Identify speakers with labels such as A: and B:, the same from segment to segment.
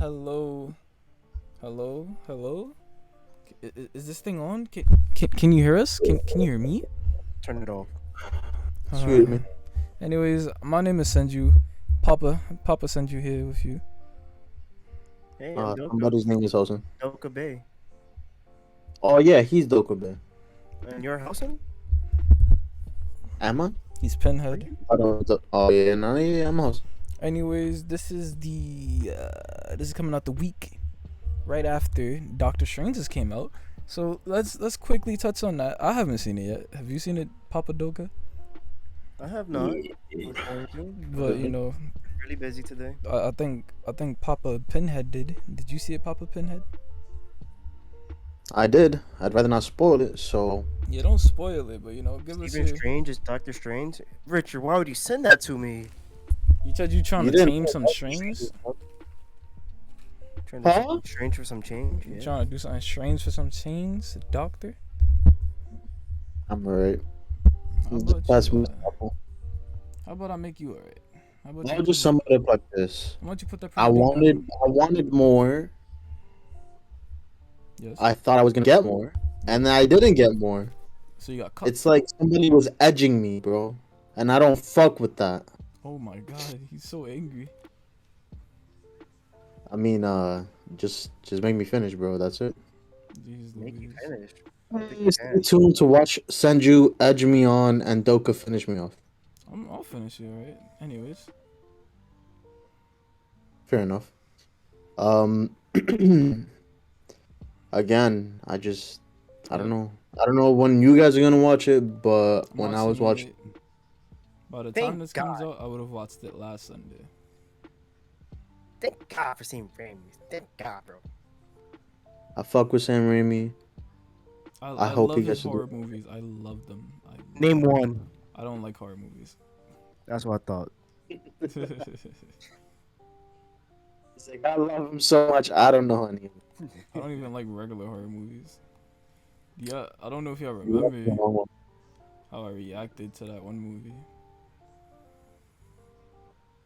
A: Hello, hello. Is this thing on? Can you hear us? Can you hear me?
B: Turn it off.
A: Uh,
C: Excuse me.
A: anyways, my name is Senju. Papa Senju here with you.
B: Hey, I'm
C: Somebody's name is Hosen.
B: Doka Bay.
C: Oh yeah, he's Dokube.
B: And you're Housen?
C: Am I?
A: He's Pinhead.
C: I don't. Oh yeah, no, yeah, I'm Hosen.
A: Anyways, this is coming out the week right after Dr.Strange just came out. So let's quickly touch on that. I haven't seen it yet. Have you seen it, Papa Doka?
B: I have not. I was going to.
A: But you know,
B: Really busy today.
A: I think Papa Pinhead did. Did you see it, Papa Pinhead?
C: I did. I'd rather not spoil it. So
A: Yeah, don't spoil it, but you know, give us
B: Stephen
A: your.
B: Strange is Doctor Strange. Richard, why would you send that to me?
A: You said you trying
C: you
A: to
C: didn't.
A: tame some strings.
B: Trying to do
C: Huh?
B: something strange for some change?
A: You
B: Yeah.
A: trying to do something strange for some chains, doctor?
C: I'm alright.
A: How
C: Just
A: about
C: pass
A: you?
C: me the apple.
A: How about I make you alright? How about
C: I'll
A: you?
C: just sum it up like this.
A: Why don't you put the
C: I
A: predicate
C: wanted.
A: down?
C: I wanted more.
A: Yes.
C: I thought I was gonna get more, and then I didn't get more.
A: So you got cut.
C: It's like somebody was edging me, bro, and I don't fuck with that.
A: Oh my god, he's so angry.
C: I mean, just make me finish, bro. That's it.
A: Jeez
B: Make you
A: Louise.
B: finish. I don't think you
C: Stay
B: can.
C: tuned to watch Senju edge me on and Doka finish me off.
A: I'll finish it, alright? Anyways.
C: Fair enough. Um, again, I don't
A: Yep.
C: know. I don't know when you guys are gonna watch it, but
A: I'm
C: when I
A: watching
C: was watching,
A: it. By the
B: Thank
A: time this comes out, I would have watched it last Sunday.
B: Thank God for seeing Raimi. Thank God, bro.
C: I fuck with Sam Raimi. I
A: I
C: hope
A: love
C: he
A: his
C: gets to
A: horror
C: do.
A: movies. I love them.
B: Name one.
A: I don't like horror movies.
B: That's what I thought.
C: It's like I love him so much. I don't know any.
A: I don't even like regular horror movies. Yeah, I don't know if y'all
C: You
A: remember how I reacted to that one movie.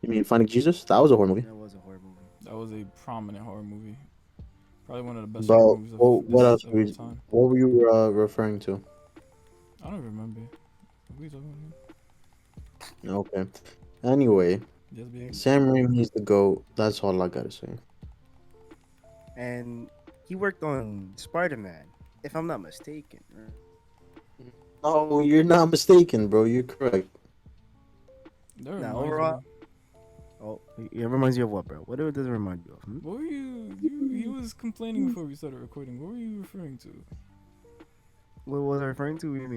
C: mean Finding Jesus? That was a horror movie.
B: That was a horror movie.
A: That was a prominent horror movie. Probably one of the best
C: But
A: horror movies of
C: what else?
A: of all time.
C: What were you referring to?
A: I don't remember. What are you talking about?
C: Okay. Anyway,
A: Just being.
C: Sam Raimi's the GOAT. That's all I gotta say.
B: And he worked on Spider-Man, if I'm not mistaken. Right?
C: Oh, you're not mistaken, bro. You're correct.
A: That
B: Now,
A: reminds
B: overall-
A: me.
B: Oh, it reminds you of what, bro? What does it remind you of? Hmm?
A: What were you? He was complaining before we started recording. What were you referring to?
B: What was I referring to? What do you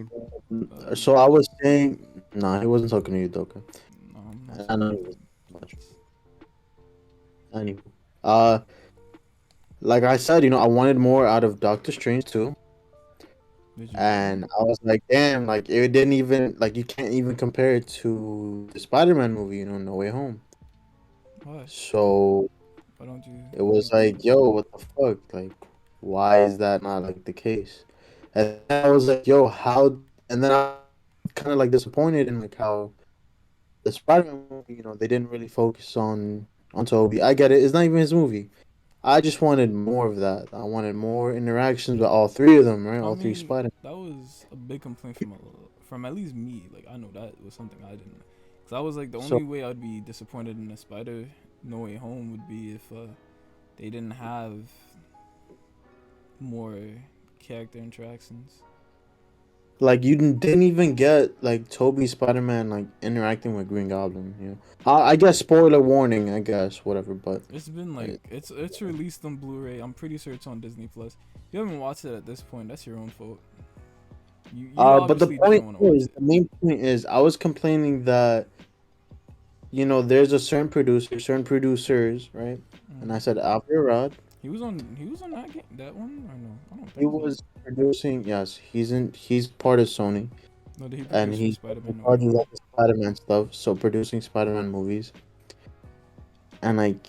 B: mean?
C: So I was saying, nah, he wasn't talking to you, Doka.
A: No, I'm not
C: I know
A: saying
C: he was
A: that.
C: much. Anyway, uh, like I said, I wanted more out of Doctor Strange too,
A: Did you?
C: and I was like, damn, like it didn't even like you can't even compare it to the Spider-Man movie, No Way Home.
A: Why?
C: So
A: Why don't you?
C: it was like, yo, what the fuck? Like, why is that not like the case? And I was like, yo, how? And then I kind of like disappointed in like how the Spider-Man movie, they didn't really focus on Toby. I get it; it's not even his movie. I just wanted more of that. I wanted more interactions with all three of them, right?
A: I
C: All three
A: mean,
C: Spider.
A: that was a big complaint from at least me. Like I know that was something I didn't. Cause I was like the
C: So
A: only way I'd be disappointed in a Spider No Way Home would be if they didn't have more character interactions.
C: like you didn't even get like Toby Spider-Man like interacting with Green Goblin. I guess spoiler warning. I guess whatever, but.
A: It's been like it's released on Blu-ray. I'm pretty sure it's on Disney Plus. If you haven't watched it at this point, that's your own fault. You
C: But the
A: obviously didn't
C: point
A: want to watch
C: is,
A: it.
C: the main point is, I was complaining that there's a certain producer, certain producers, right? And I said Alfred.
A: He was on that one or no? I don't
C: He
A: think so.
C: was producing. Yes, he's part of Sony,
A: No, did he
C: and
A: produce for
C: he's
A: Spider-Man No Way
C: part of
A: Home?
C: like the Spider-Man stuff. So producing Spider-Man movies, and like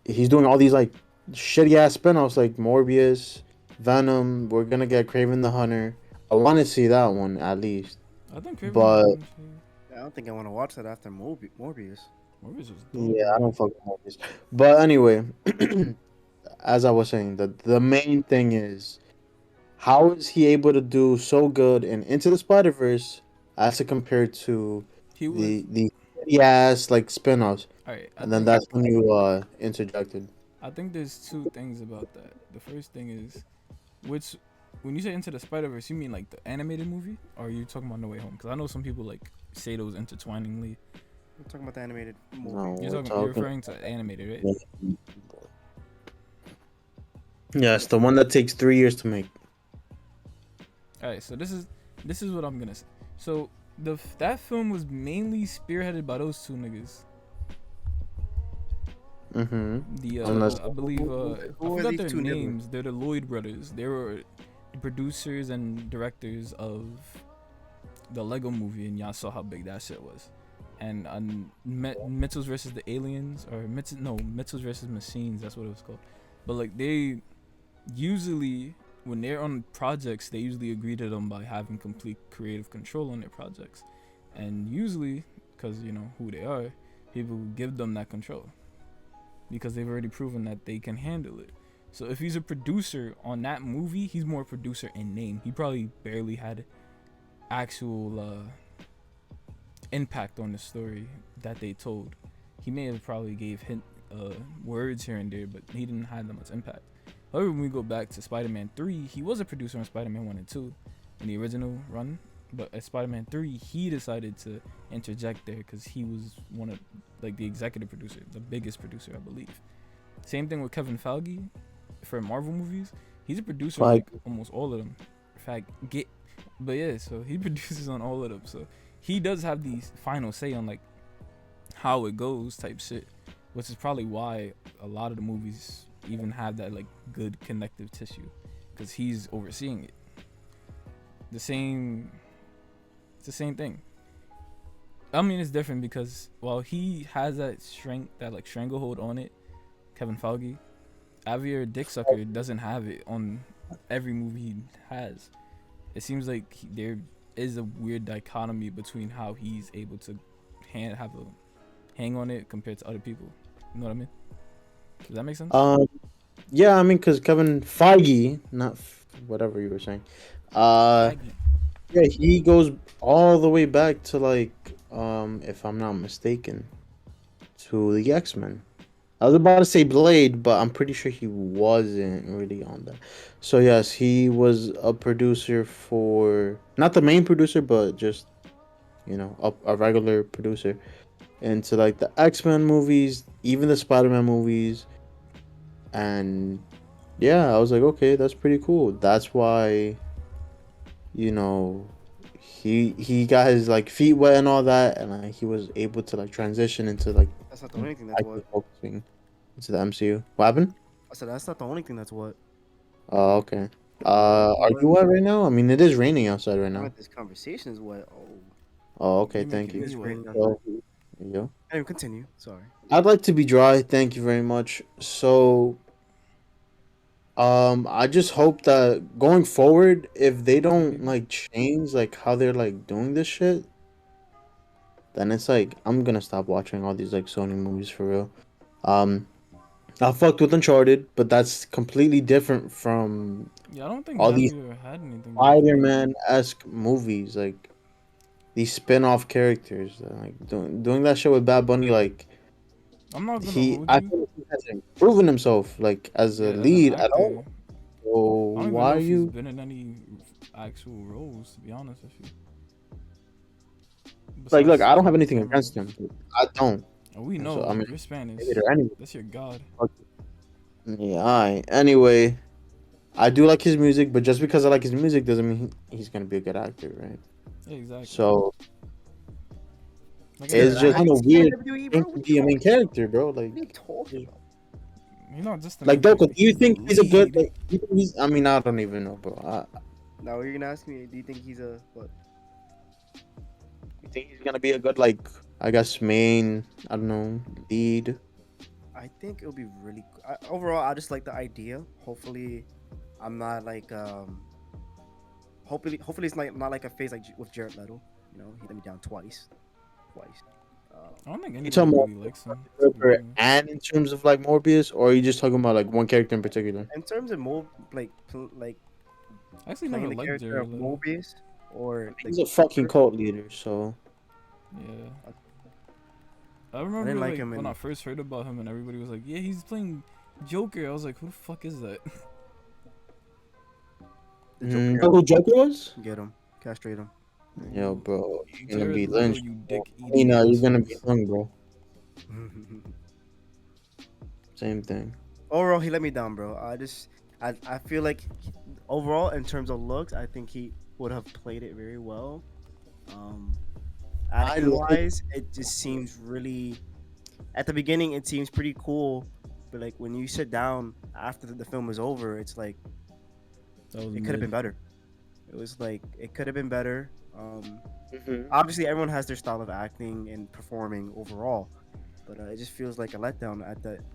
C: he's doing all these like shitty ass spin-offs like Morbius, Venom. We're gonna get Craven the Hunter. I want to see that one at least,
A: I think Craven the
C: but
A: Hunter.
B: I don't think I want to watch that after Morbius.
A: Morbius was dope,
C: Yeah, I
A: bro.
C: don't fuck with movies. But anyway, as I was saying, the main thing is how is he able to do so good in Into the Spider Verse as to compare to
A: He was
C: the ass like spin-offs,
A: all right.
C: and then that's when you interjected.
A: I think there's two things about that. The first thing is which when you say Into the Spider Verse, you mean like the animated movie, or are you talking about No Way Home? Because I know some people like say those intertwiningly.
B: I'm talking about the animated movie.
C: No, we're
A: You're
C: talking.
A: referring to animated, right?
C: Yes, the one that takes 3 years to make.
A: All right. So this is what I'm gonna say. So that film was mainly spearheaded by those two niggas.
C: Mm-hmm.
A: The
C: Unless
A: I believe I
B: Who are
A: forgot
B: these
A: their
B: two niggas?
A: names. They're the Lloyd brothers. They were the producers and directors of the Lego movie, and y'all saw how big that shit was. And Mitchell's versus the Aliens, or Mitchell's versus Machines. That's what it was called. But like they usually, when they're on projects, they usually agree to them by having complete creative control on their projects, and usually, because you know who they are, people give them that control because they've already proven that they can handle it. So if he's a producer on that movie, he's more producer in name. He probably barely had actual impact on the story that they told. He may have probably gave words here and there, but he didn't have that much impact. However, when we go back to Spider-Man 3, he was a producer on Spider-Man 1 and 2 in the original run. But at Spider-Man 3, he decided to interject there because he was one of like the executive producer, the biggest producer, I believe. Same thing with Kevin Feige for Marvel movies. He's a producer on
C: Like,
A: like almost all of them. In fact, but yeah, so he produces on all of them. So he does have the final say on like how it goes type shit, which is probably why a lot of the movies even have that like good connective tissue because he's overseeing it. The same, it's the same thing. I mean, it's different because while he has that strength, that like stranglehold on it, Kevin Feige, Javier Dicksucker doesn't have it on every movie he has. It seems like there is a weird dichotomy between how he's able to have a hang on it compared to other people. You know what I mean? Does that make sense?
C: yeah, I mean, because Kevin Feige, not whatever you were saying, uh,
A: Feige.
C: yeah, he goes all the way back to like, if I'm not mistaken, to the X-Men. I was about to say Blade, but I'm pretty sure he wasn't really on that. So yes, he was a producer for not the main producer, but just a regular producer into like the X-Men movies, even the Spider-Man movies, and yeah, I was like, okay, that's pretty cool. That's why you know he got his like feet wet and all that, and like he was able to like transition into like
B: That's not the only thing that's
C: actually
B: what.
C: focusing into the MCU. What happened?
B: I said that's not the only thing that's what.
C: Oh, okay.
B: The only thing
C: Are
B: what
C: you wet right now? I mean, it is raining outside right
B: I
C: now.
B: meant this conversation is what. Oh,
C: Oh, okay.
A: You're
C: Thank
A: making
C: you.
A: me
B: it's
A: wet.
B: raining outside.
C: So, yeah.
B: Anyway, continue. Sorry.
C: I'd like to be dry. Thank you very much. So, I just hope that going forward, if they don't
A: Baby.
C: like change like how they're like doing this shit, then it's like I'm gonna stop watching all these like Sony movies for real. Um, I fucked with Uncharted, but that's completely different from
A: Yeah, I don't think
C: all these
A: Javier had anything to do with that.
C: Spider-Man esque movies, like these spin-off characters. Like doing that shit with Bad Bunny, like
A: I'm not gonna
C: he,
A: hold
C: I
A: you.
C: feel like he hasn't proven himself like as a
A: Yeah, as an
C: lead at
A: actor,
C: all. So
A: I don't even
C: why
A: know
C: are
A: if he's
C: you
A: been in any actual roles, to be honest with you.
C: like? Look,
A: Besides
C: I don't have
A: being
C: anything
A: camera
C: against
A: roles.
C: him. I don't.
A: And we
C: So I
A: know
C: mean,
A: you're Spanish.
C: maybe they're anyway.
A: That's your god.
C: Yeah. I anyway. I do like his music, but just because I like his music doesn't mean he's gonna be a good actor, right?
A: Yeah, exactly.
C: So
A: Like I
B: He's
A: said,
C: it's
B: an
A: I
C: just
A: don't.
B: actor in
C: weird
B: WWE,
C: thing
B: bro.
C: to be a main character, bro.
B: What are you talking about?
A: He's not just the
C: Like
A: main
C: Doka,
A: character.
C: do you
A: He's the
C: think he's a good?
A: lead.
C: Like, do you think he's? I mean, I don't even know, bro.
B: Now you're gonna ask me, do you think he's a what?
C: You think he's gonna be a good, like, I guess main? I don't know, lead.
B: I think it'll be really. Overall, I just like the idea. Hopefully, I'm not like hopefully it's not like a phase like with Jared Leto. You know, he let me down twice.
A: I don't think
C: You
A: anybody
C: talking about
A: really likes him. To be
C: Joker
A: honest.
C: and in terms of like Morbius, or are you just talking about like one character in particular?
B: In terms of like
A: I actually never
B: playing the
A: liked
B: character
A: Jared
B: of
A: Leto.
B: Mobius or like
C: He's a fucking
B: Joker,
C: cult leader, so
A: Yeah. I
B: I didn't
A: remember
B: like
A: like
B: him
A: when I
B: in
A: first heard about him and everybody was like, "Yeah, he's playing Joker." I was like, "Who the fuck is that?"
B: the Joker.
C: know who Joker was?
B: Get him, castrate him.
C: Yo,
A: Ooh,
C: bro, you're gonna
A: Jared
C: be
A: Leto,
C: lynched.
A: you
C: Bro.
A: dick
C: I mean,
A: eating
C: you're gonna be
A: assholes.
C: hung, bro. Same thing.
B: Overall, he let me down, bro. I feel like overall in terms of looks, I think he would have played it very well. Um,
C: I
B: acting
C: like.
B: wise, it just seems really. At the beginning, it seems pretty cool, but like when you sit down after the film is over, it's like
A: That was
B: it could have been
A: mid.
B: better. It was like it could have been better.
C: Mhm.
B: Obviously, everyone has their style of acting and performing overall, but it just feels like a letdown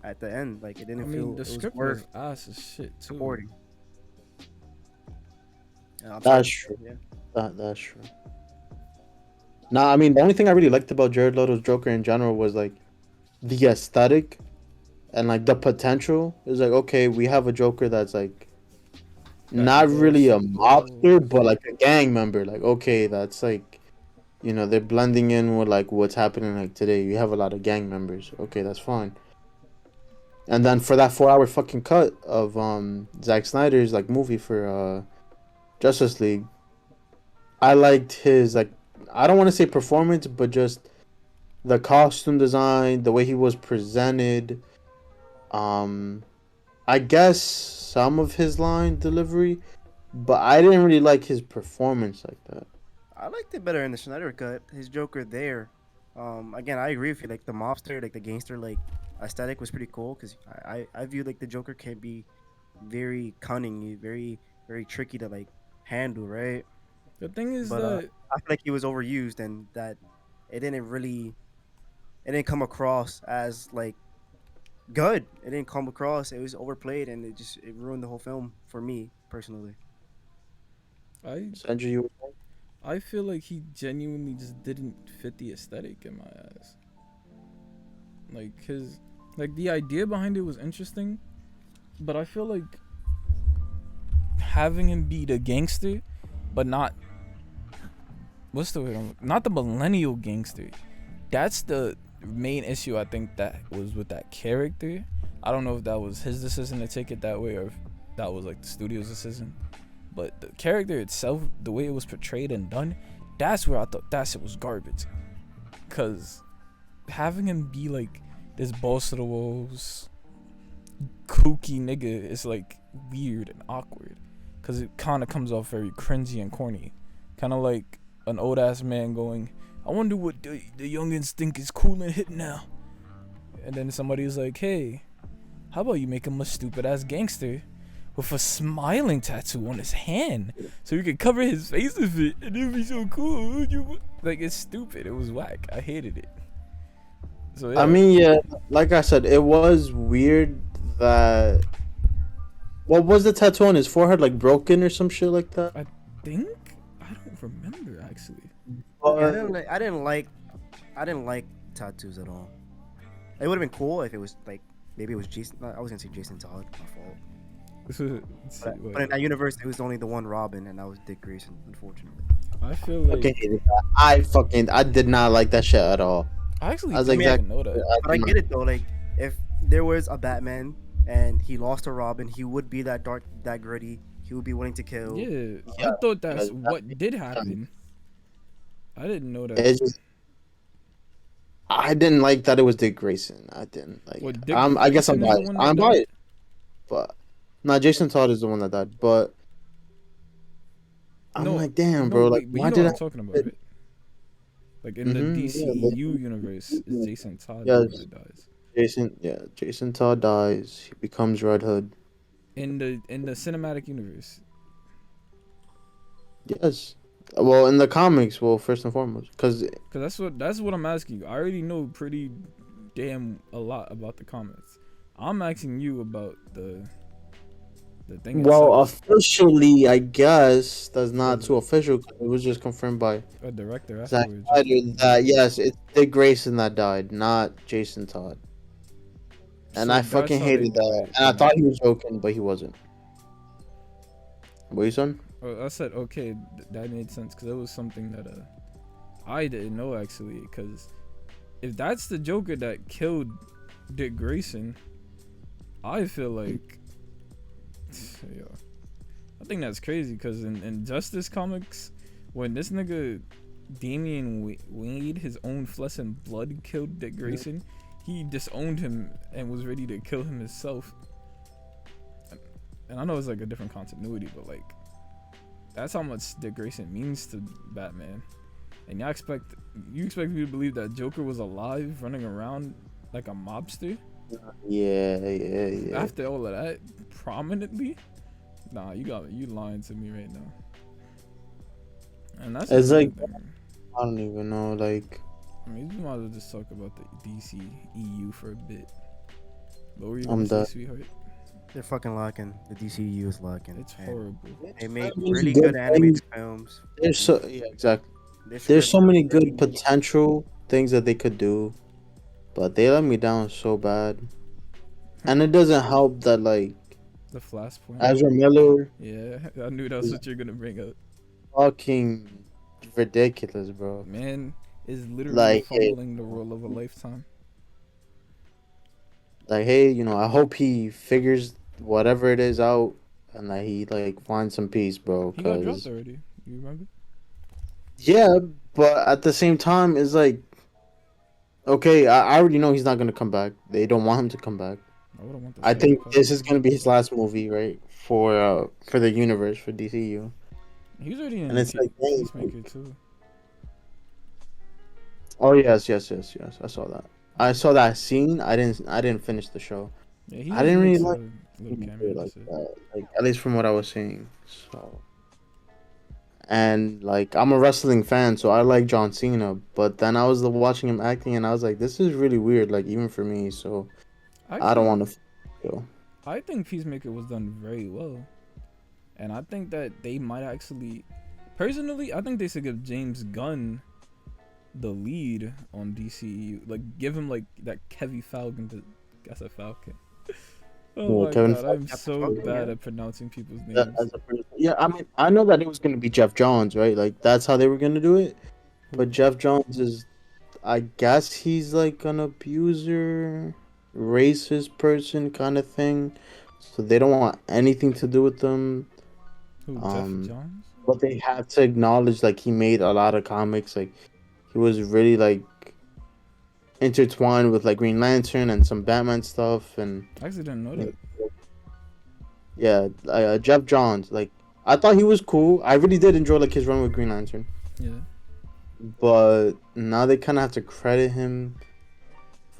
B: at the end. Like it
A: I
B: didn't
A: mean,
B: feel
A: the
B: it was
A: script was
B: worth
A: ass as shit too.
B: supporting. I'm sorry.
C: That's true.
B: Yeah.
C: That's true. Nah, I mean, the only thing I really liked about Jared Leto's Joker in general was like the aesthetic and like the potential. It was like, okay, we have a Joker that's like
A: Got
C: not really a
A: glossy
C: mobster,
A: balls.
C: but like a gang member. Like, okay, that's like, they're blending in with like what's happening like today. You have a lot of gang members. Okay, that's fine. And then for that 4 hour fucking cut of Zack Snyder's like movie for Justice League, I liked his like, I don't want to say performance, but just the costume design, the way he was presented. Um, I guess some of his line delivery, but I didn't really like his performance like that.
B: I liked it better in the Schneider cut. His Joker there. Again, I agree with you. Like the mobster, like the gangster, like aesthetic was pretty cool because I view like the Joker can be very cunning, very tricky to like handle, right?
A: The thing is
B: But
A: that
B: I feel like he was overused and that it didn't really it didn't come across as like good. It didn't come across. It was overplayed and it ruined the whole film for me personally.
A: I
C: Senju, you
A: I feel like he genuinely just didn't fit the aesthetic in my eyes. Like his like the idea behind it was interesting, but I feel like having him be the gangster, but not what's the word? Not the millennial gangster. That's the main issue I think that was with that character. I don't know if that was his decision to take it that way or if that was like the studio's decision. But the character itself, the way it was portrayed and done, that's where I thought that shit was garbage. Cause having him be like this boss of the wolves, kooky nigga is like weird and awkward. Cause it kind of comes off very cringy and corny. Kind of like an old ass man going, I wonder what the youngins think is cool and hip now. And then somebody's like, hey, how about you make him a stupid ass gangster with a smiling tattoo on his hand so you can cover his face with it and it'd be so cool. Like, it's stupid. It was whack. I hated it. So yeah.
C: I mean, yeah, like I said, it was weird that. What was the tattoo on his forehead? Like broken or some shit like that?
A: I think I don't remember actually.
B: Yeah,
C: But
B: I didn't like tattoos at all. It would have been cool if it was like maybe it was Jason. I was gonna say Jason Todd. My fault. But in that universe, it was only the one Robin, and that was Dick Grayson. Unfortunately,
A: I feel like
C: fucking hated that. I did not like that shit at all.
A: I actually
C: I was
A: didn't
C: like,
A: even know that.
B: but I get it though. Like if there was a Batman and he lost to Robin, he would be that dark, that gritty. He would be willing to kill.
A: Yeah,
C: Yeah,
A: I thought that's
C: because
A: what did happen. I didn't know that.
C: it's just, I didn't like that it was Dick Grayson. I didn't like.
A: What, Dick
C: I guess I'm
A: Grayson is the
C: biased.
A: one that
C: I'm
A: died?
C: biased, but no, Jason Todd is the one that died. But I'm
A: No,
C: like, damn,
A: no,
C: bro. Like,
A: wait, but
C: why
A: you know
C: did
A: what
C: I?
A: I'm talking about, right? Like in the
C: Yeah,
A: DCEU universe, it's Jason Todd the one
C: yes,
A: that dies.
C: Jason Todd dies. He becomes Red Hood.
A: In the cinematic universe,
C: Yes. Well, in the comics, well, first and foremost, because
A: because that's what I'm asking you. I already know pretty damn a lot about the comics. I'm asking you about The thing
C: Well,
A: itself,
C: officially, I guess that's not
A: was
C: too official. 'Cause it was just confirmed by
A: a director
C: Zack
A: afterwards, right?
C: Snyder that yes, it's Dick Grayson that died, not Jason Todd. And
A: So
C: I
A: that's
C: fucking
A: how they
C: hated
A: do
C: that.
A: it.
C: And I thought he was joking, but he wasn't. What you son?
A: I said okay, that made sense because it was something that I didn't know actually. Because if that's the Joker that killed Dick Grayson, I feel like, yeah, I think that's crazy. Because in Justice Comics, when this nigga Damian Wade, his own flesh and blood, killed Dick Grayson, he disowned him and was ready to kill him himself. And I know it's like a different continuity, but like that's how much Dick Grayson means to Batman. And you expect me to believe that Joker was alive, running around like a mobster
C: Yeah.
A: after all of that, prominently? Nah, you lying to me right now. And that's
C: It's
A: another
C: like
A: thing.
C: I don't even know. Like
A: I mean, we might as well just talk about the DC EU for a bit. What were you
C: I'm
A: gonna say,
C: done.
A: sweetheart?
B: They're fucking locking. The DCU is locking.
A: It's
B: And
A: horrible.
B: they make
C: So many
B: really
C: good
B: good
C: things.
B: animated films.
C: There's so yeah, exactly.
B: Their
C: There's
B: scripts
C: so
B: are
C: many good
B: really
C: potential things that they could do, but they let me down so bad. And it doesn't help that like
A: The Flashpoint.
C: Ezra Miller
A: Yeah, I knew that's
C: is
A: what you're gonna bring up.
C: fucking ridiculous, bro.
A: Man is literally
C: Like, hey,
A: fumbling the role of a lifetime.
C: hey, I hope he figures whatever it is out and that he like finds some peace, bro.
A: He got dropped
C: Cause
A: already. You remember?
C: yeah, but at the same time, it's like okay, I already know he's not gonna come back. They don't want him to come back.
A: I wouldn't want the
C: I think
A: psychopath
C: this
A: to
C: is
A: come
C: gonna
A: back.
C: be his last movie, right? For the universe for DCU,
A: He was already
C: and
A: in
C: it's like, dang,
A: Peacemaker too.
C: oh yes. I saw that. I saw that scene. I didn't finish the show.
A: Yeah, he
C: I
A: just
C: didn't really
A: makes
C: like
A: a little cameo.
C: it like
A: That's it.
C: that. Like at least from what I was seeing. So and like I'm a wrestling fan, so I like John Cena. But then I was watching him acting, and I was like, this is really weird. Like even for me. So I don't
A: Actually,
C: want to feel.
A: I think Peacemaker was done very well, and I think that they might actually, personally, I think they should give James Gunn the lead on DCU. Like, give him like that Kevin Falcon. That's a Falcon. Oh
C: Yeah,
A: my
C: Kevin
A: god,
C: Feige
A: I'm
B: Captain
A: so
B: Falcon,
A: bad
B: yeah.
A: at pronouncing people's
C: that
A: names.
C: as a person. Yeah, I mean, I know that it was gonna be Jeff Johns, right? Like that's how they were gonna do it. But
A: Who?
C: Jeff Johns is, I guess he's like an abuser, racist person kind of thing. So they don't want anything to do with them.
A: Who? Jeff
C: Um,
A: Johns?
C: but they have to acknowledge like he made a lot of comics. Like he was really like intertwined with like Green Lantern and some Batman stuff and
A: I actually didn't know
C: like,
A: that.
C: yeah, Jeff Johns. Like I thought he was cool. I really did enjoy like his run with Green Lantern.
A: Yeah.
C: But now they kind of have to credit him,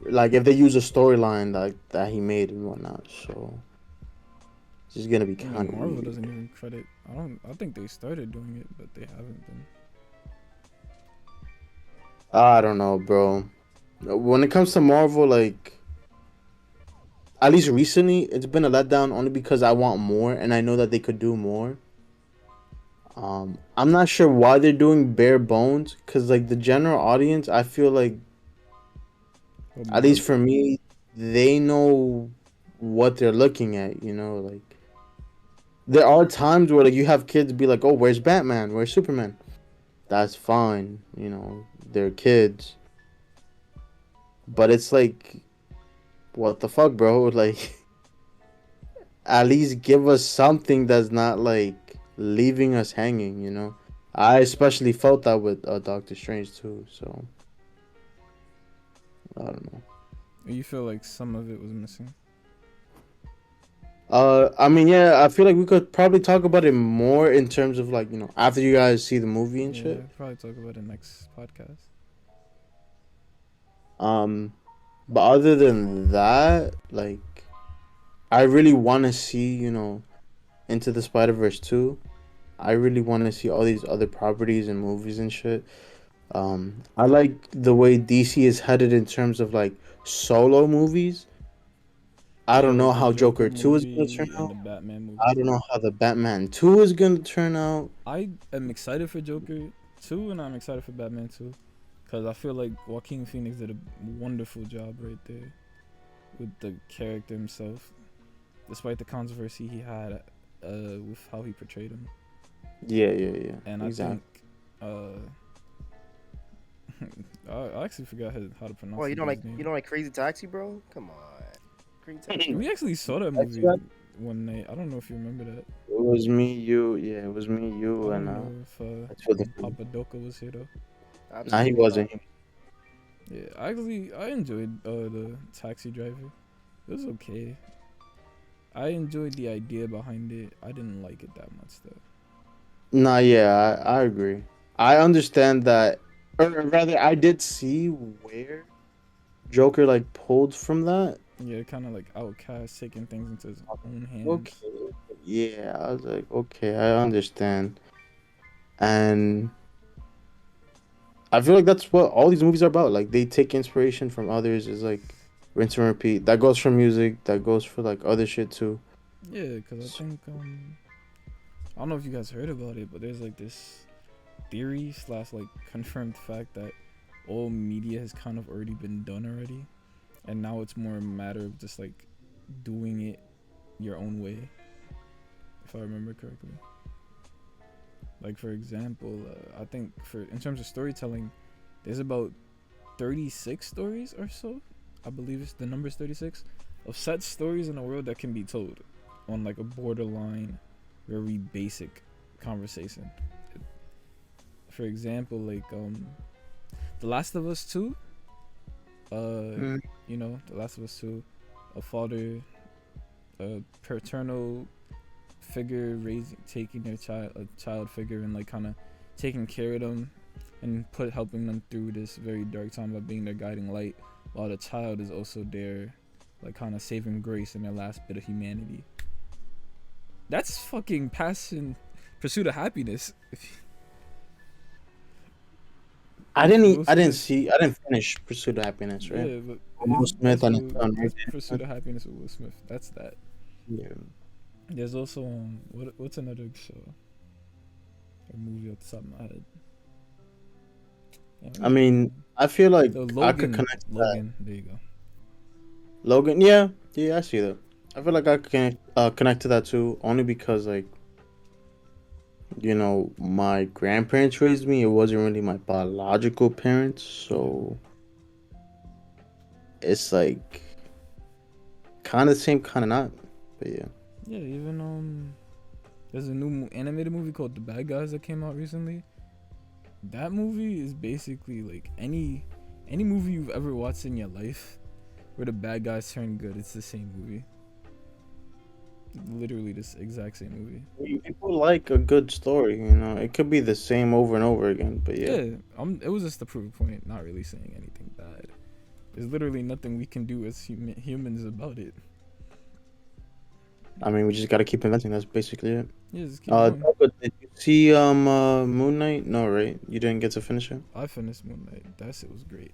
C: like if they use a storyline like that he made and whatnot. So it's just gonna be
A: I mean,
C: kind of
A: Marvel
C: weird.
A: doesn't even credit. I think they started doing it, but they haven't been.
C: I don't know, bro. When it comes to Marvel, like at least recently, it's been a letdown only because I want more and I know that they could do more. I'm not sure why they're doing bare bones because like the general audience, I feel like
A: But
C: at
A: more?
C: least for me, they know what they're looking at. Like there are times where like you have kids be like, "Oh, where's Batman? Where's Superman?" That's fine, they're kids. But it's like, what the fuck, bro? Like, at least give us something that's not like leaving us hanging. I especially felt that with Doctor Strange too. So I don't know.
A: You feel like some of it was missing?
C: I mean, yeah, I feel like we could probably talk about it more in terms of like after you guys see the movie and
A: Yeah,
C: shit.
A: probably talk about it next podcast.
C: Um, but other than that, like, I really want to see Into the Spider Verse 2. I really want to see all these other properties and movies and shit. I like the way DC is headed in terms of like solo movies. I
A: Yeah,
C: don't know
A: like the
C: how
A: Joker
C: Joker 2 is gonna turn
A: movie and
C: out.
A: the Batman
C: I
A: movie.
C: don't know how the Batman 2 is gonna turn out.
A: I am excited for Joker 2 and I'm excited for Batman 2 because I feel like Joaquin Phoenix did a wonderful job right there with the character himself, despite the controversy he had with how he portrayed him.
C: Yeah.
A: And I think
C: Exactly.
A: uh, I actually forgot how to pronounce
B: Well,
A: the dude's name.
B: you don't like Crazy Taxi, bro? Come on, Crazy Taxi.
A: We actually saw that
C: That's
A: movie
C: right.
A: one night. I don't know if you remember that.
C: It was me, you. Yeah, it was me,
A: I
C: you, and
A: don't know if
C: that's for the food.
A: Papa Doka was here though.
C: Nah, he
B: Absolutely not.
C: wasn't.
A: Yeah, actually, I enjoyed the Taxi Driver. It was okay. I enjoyed the idea behind it. I didn't like it that much though.
C: Nah, yeah, I agree. I understand that, or rather, I did see where Joker like pulled from that.
A: Yeah, kind of like Outcast taking things into his own hands.
C: Okay, yeah, I was like, okay, I understand, and I feel like that's what all these movies are about. Like they take inspiration from others. Is like rinse and repeat. That goes for music. That goes for like other shit too.
A: Yeah, because I think I don't know if you guys heard about it, but there's like this theory slash like confirmed fact that all media has kind of already been done already, and now it's more a matter of just like doing it your own way, if I remember correctly. Like for example, I think for in terms of storytelling, there's about 36 stories or so. I believe it's the number's 36 of such stories in the world that can be told on like a borderline, very basic conversation. For example, like The Last of Us 2.
C: Mm.
A: You know, The Last of Us 2, a father, a paternal figure taking their child figure and like kind of taking care of them and helping them through this very dark time by being their guiding light, while the child is also there, like kind of saving grace in their last bit of humanity. That's fucking passion, pursuit of happiness.
C: I
A: Will
C: didn't. I didn't
A: Smith,
C: see. I didn't finish Pursuit of Happiness. Right.
A: yeah, but
C: Will Smith and his son. Right?
A: it's pursuit of happiness with Will Smith. That's that.
C: Yeah.
A: There's also what's another show or movie off the top of my head? Yeah,
C: I mean, I feel like
A: so
C: I could connect to that.
A: Logan. There you go.
C: Logan. Yeah, I see that. I feel like I can connect to that too, only because like my grandparents raised me. It wasn't really my biological parents, so it's like kind of the same, kind of not. But yeah.
A: Yeah, even there's a new animated movie called The Bad Guys that came out recently. That movie is basically like any movie you've ever watched in your life where the bad guys turn good. It's the same movie. Literally this exact same movie.
C: People like a good story, It could be the same over and over again, but yeah.
A: It was just to prove a point, not really saying anything bad. There's literally nothing we can do as humans about it.
C: I mean, we just gotta keep inventing. That's basically it.
A: Yeah, just keep going.
C: Did you see Moon Knight? No, right? You didn't get to finish it.
A: I finished Moon Knight. That shit was great.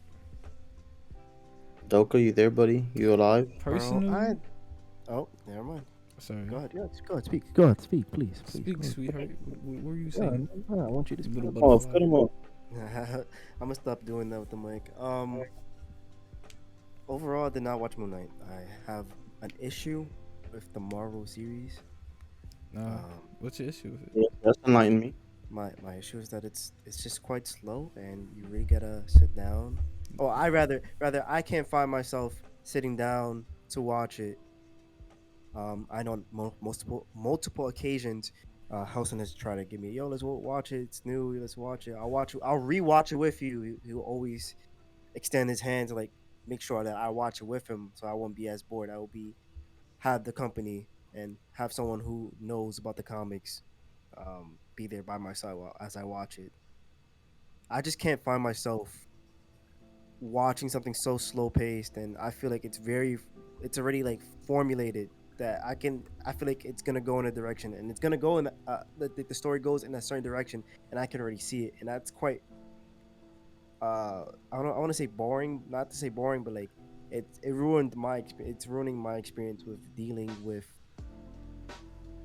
C: Doka, you there, buddy? You alive?
A: Personally,
B: Oh, never mind.
A: sorry.
B: Go ahead. Yeah, go ahead. Speak. Go ahead. Speak, please.
A: Speak,
B: Go ahead.
A: sweetheart. What were you
B: Yeah,
A: saying?
B: I want you to speak.
A: Little
C: Oh,
A: butterfly.
C: cut him off.
B: I'm gonna stop doing that with the mic. Overall, I did not watch Moon Knight. I have an issue with the Marvel series.
A: What's your issue with it?
C: Yeah, that's enlighten me.
B: My issue is that it's just quite slow, and you really gotta sit down. Oh, I rather I can't find myself sitting down to watch it. I know on multiple occasions, Hudson has tried to give me, yo, let's watch it. It's new. Let's watch it. I'll watch it. I'll rewatch it with you. He'll always extend his hand to like make sure that I watch it with him, so I won't be as bored. I will have the company and have someone who knows about the comics, be there by my side as I watch it. I just can't find myself watching something so slow paced, and I feel like it's already like formulated that I feel like it's gonna go in a direction, and it's gonna go in the story goes in a certain direction, and I can already see it, and that's quite I want to say boring, not to say boring, but like it ruined my it's ruining my experience with dealing with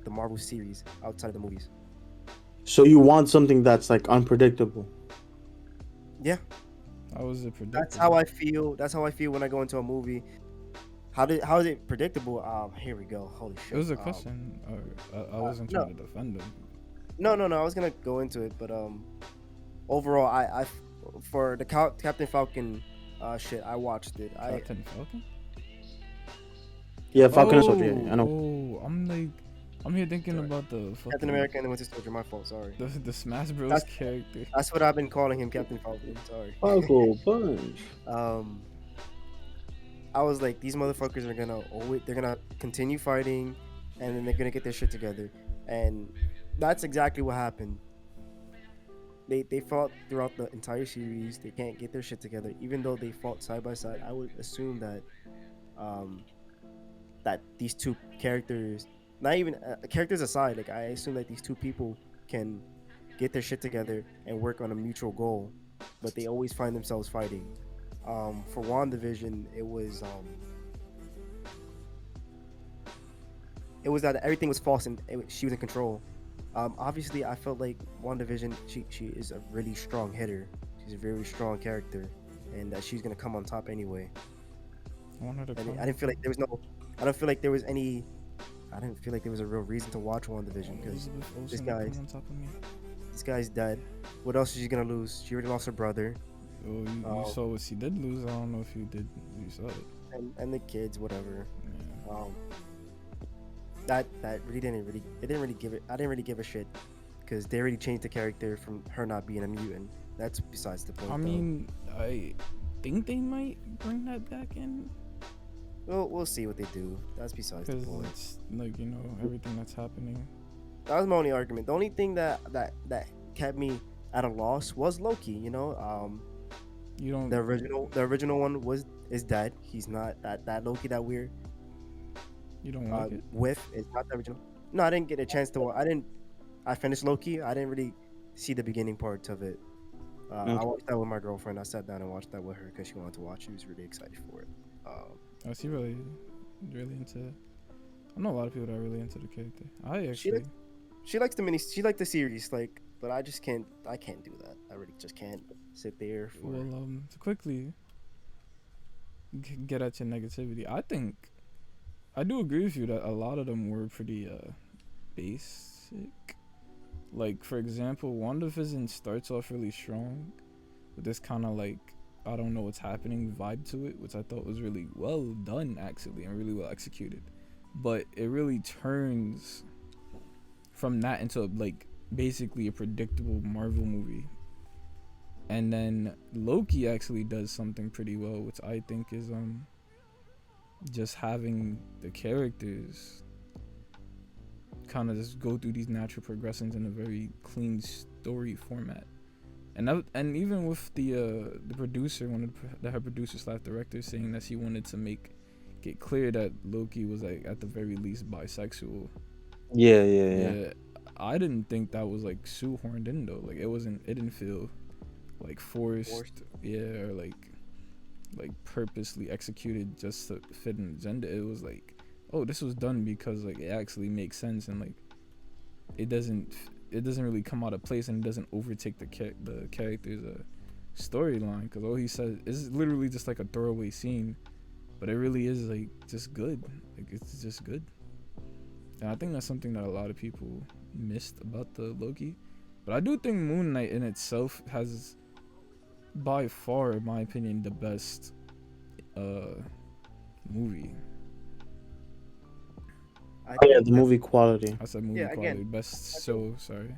B: the Marvel series outside of the movies.
C: So you want something that's like unpredictable.
B: Yeah,
A: How was it
B: that's
A: predictable?
B: how I feel. That's how I feel when I go into a movie. How is it predictable? Here we go. Holy
A: It
B: shit.
A: was a question. I wasn't
B: No,
A: trying to defend him.
B: no. I was gonna go into it, but overall, for the Captain Falcon, shit, I watched it.
A: Captain Falcon.
C: Yeah, Falcon and Soldier. Yeah, I know.
A: I'm here thinking
B: Sorry.
A: about the
B: Captain
A: fucking
B: America and the Winter Soldier. My fault. Sorry.
A: the Smash Bros
B: That's
A: character.
B: that's what I've been calling him, Captain Falcon. Sorry.
C: Falco Punch.
B: um, I was like, these motherfuckers are gonna always, they're gonna continue fighting, and then they're gonna get their shit together, and that's exactly what happened. They fought throughout the entire series. They can't get their shit together, even though they fought side by side. I would assume that, um, that these two characters, not even characters aside, like I assume that these two people can get their shit together and work on a mutual goal, but they always find themselves fighting. For WandaVision, it was that everything was false and she was in control. Obviously, I felt like WandaVision, she is a really strong hitter. She's a very strong character, and that she's gonna come on top anyway.
A: I want her to
B: And
A: come.
B: I didn't feel like there was no, I don't feel like there was any, I didn't feel like there was a real reason to watch WandaVision because
A: Elizabeth
B: this
A: Olsen to
B: guy's
A: come on top of me.
B: this guy's dead. What else is she gonna lose? She already lost her brother,
A: Oh, you
B: um,
A: saw what she did lose. I don't know if you did. You saw it.
B: and the kids, whatever.
A: Yeah.
B: That really didn't really, it didn't really give it. I didn't really give a shit because they already changed the character from her not being a mutant. That's besides the point.
A: I mean, I think they might bring that back in
B: We'll see what they do. That's besides the
A: because
B: point.
A: it's like everything that's happening.
B: That was my only argument. The only thing that kept me at a loss was Loki.
A: You don't.
B: The original one is dead. He's not that Loki that we're
A: You don't like it.
B: with. It's not the original. No, I didn't get a chance to. I finished Loki. I didn't really see the beginning parts of it. I watched that with my girlfriend. I sat down and watched that with her because she wanted to watch. She was really excited for it.
A: I see really into. I know a lot of people that are really into the character. I
B: She
A: actually.
B: she likes the mini. She likes the series. Like, but I just can't. I can't do that. I really just can't sit there for.
A: Well, to quickly get at your negativity, I think I do agree with you that a lot of them were pretty basic. Like, for example, WandaVision starts off really strong with this kind of like I don't know what's happening vibe to it, which I thought was really well done actually and really well executed. But it really turns from that into like basically a predictable Marvel movie. And then Loki actually does something pretty well, which I think is just having the characters kind of just go through these natural progressions in a very clean story format. And even with the producer, one of the her producer slash director saying that she wanted to get clear that Loki was like at the very least bisexual.
C: Yeah.
A: I didn't think that was like shoehorned in though. Like it didn't feel like forced. Yeah, or like purposely executed just to fit an agenda. It was like, oh, this was done because like it actually makes sense and like it doesn't really come out of place and it doesn't overtake the character's storyline, because all he says is literally just like a throwaway scene, but it really is like just good. Like it's just good. And I think that's something that a lot of people missed about the Loki. But I do think Moon Knight in itself has by far, in my opinion, the best movie.
C: Yeah, the movie quality.
A: I said movie
B: Yeah,
A: quality.
B: again,
A: Best show, sorry.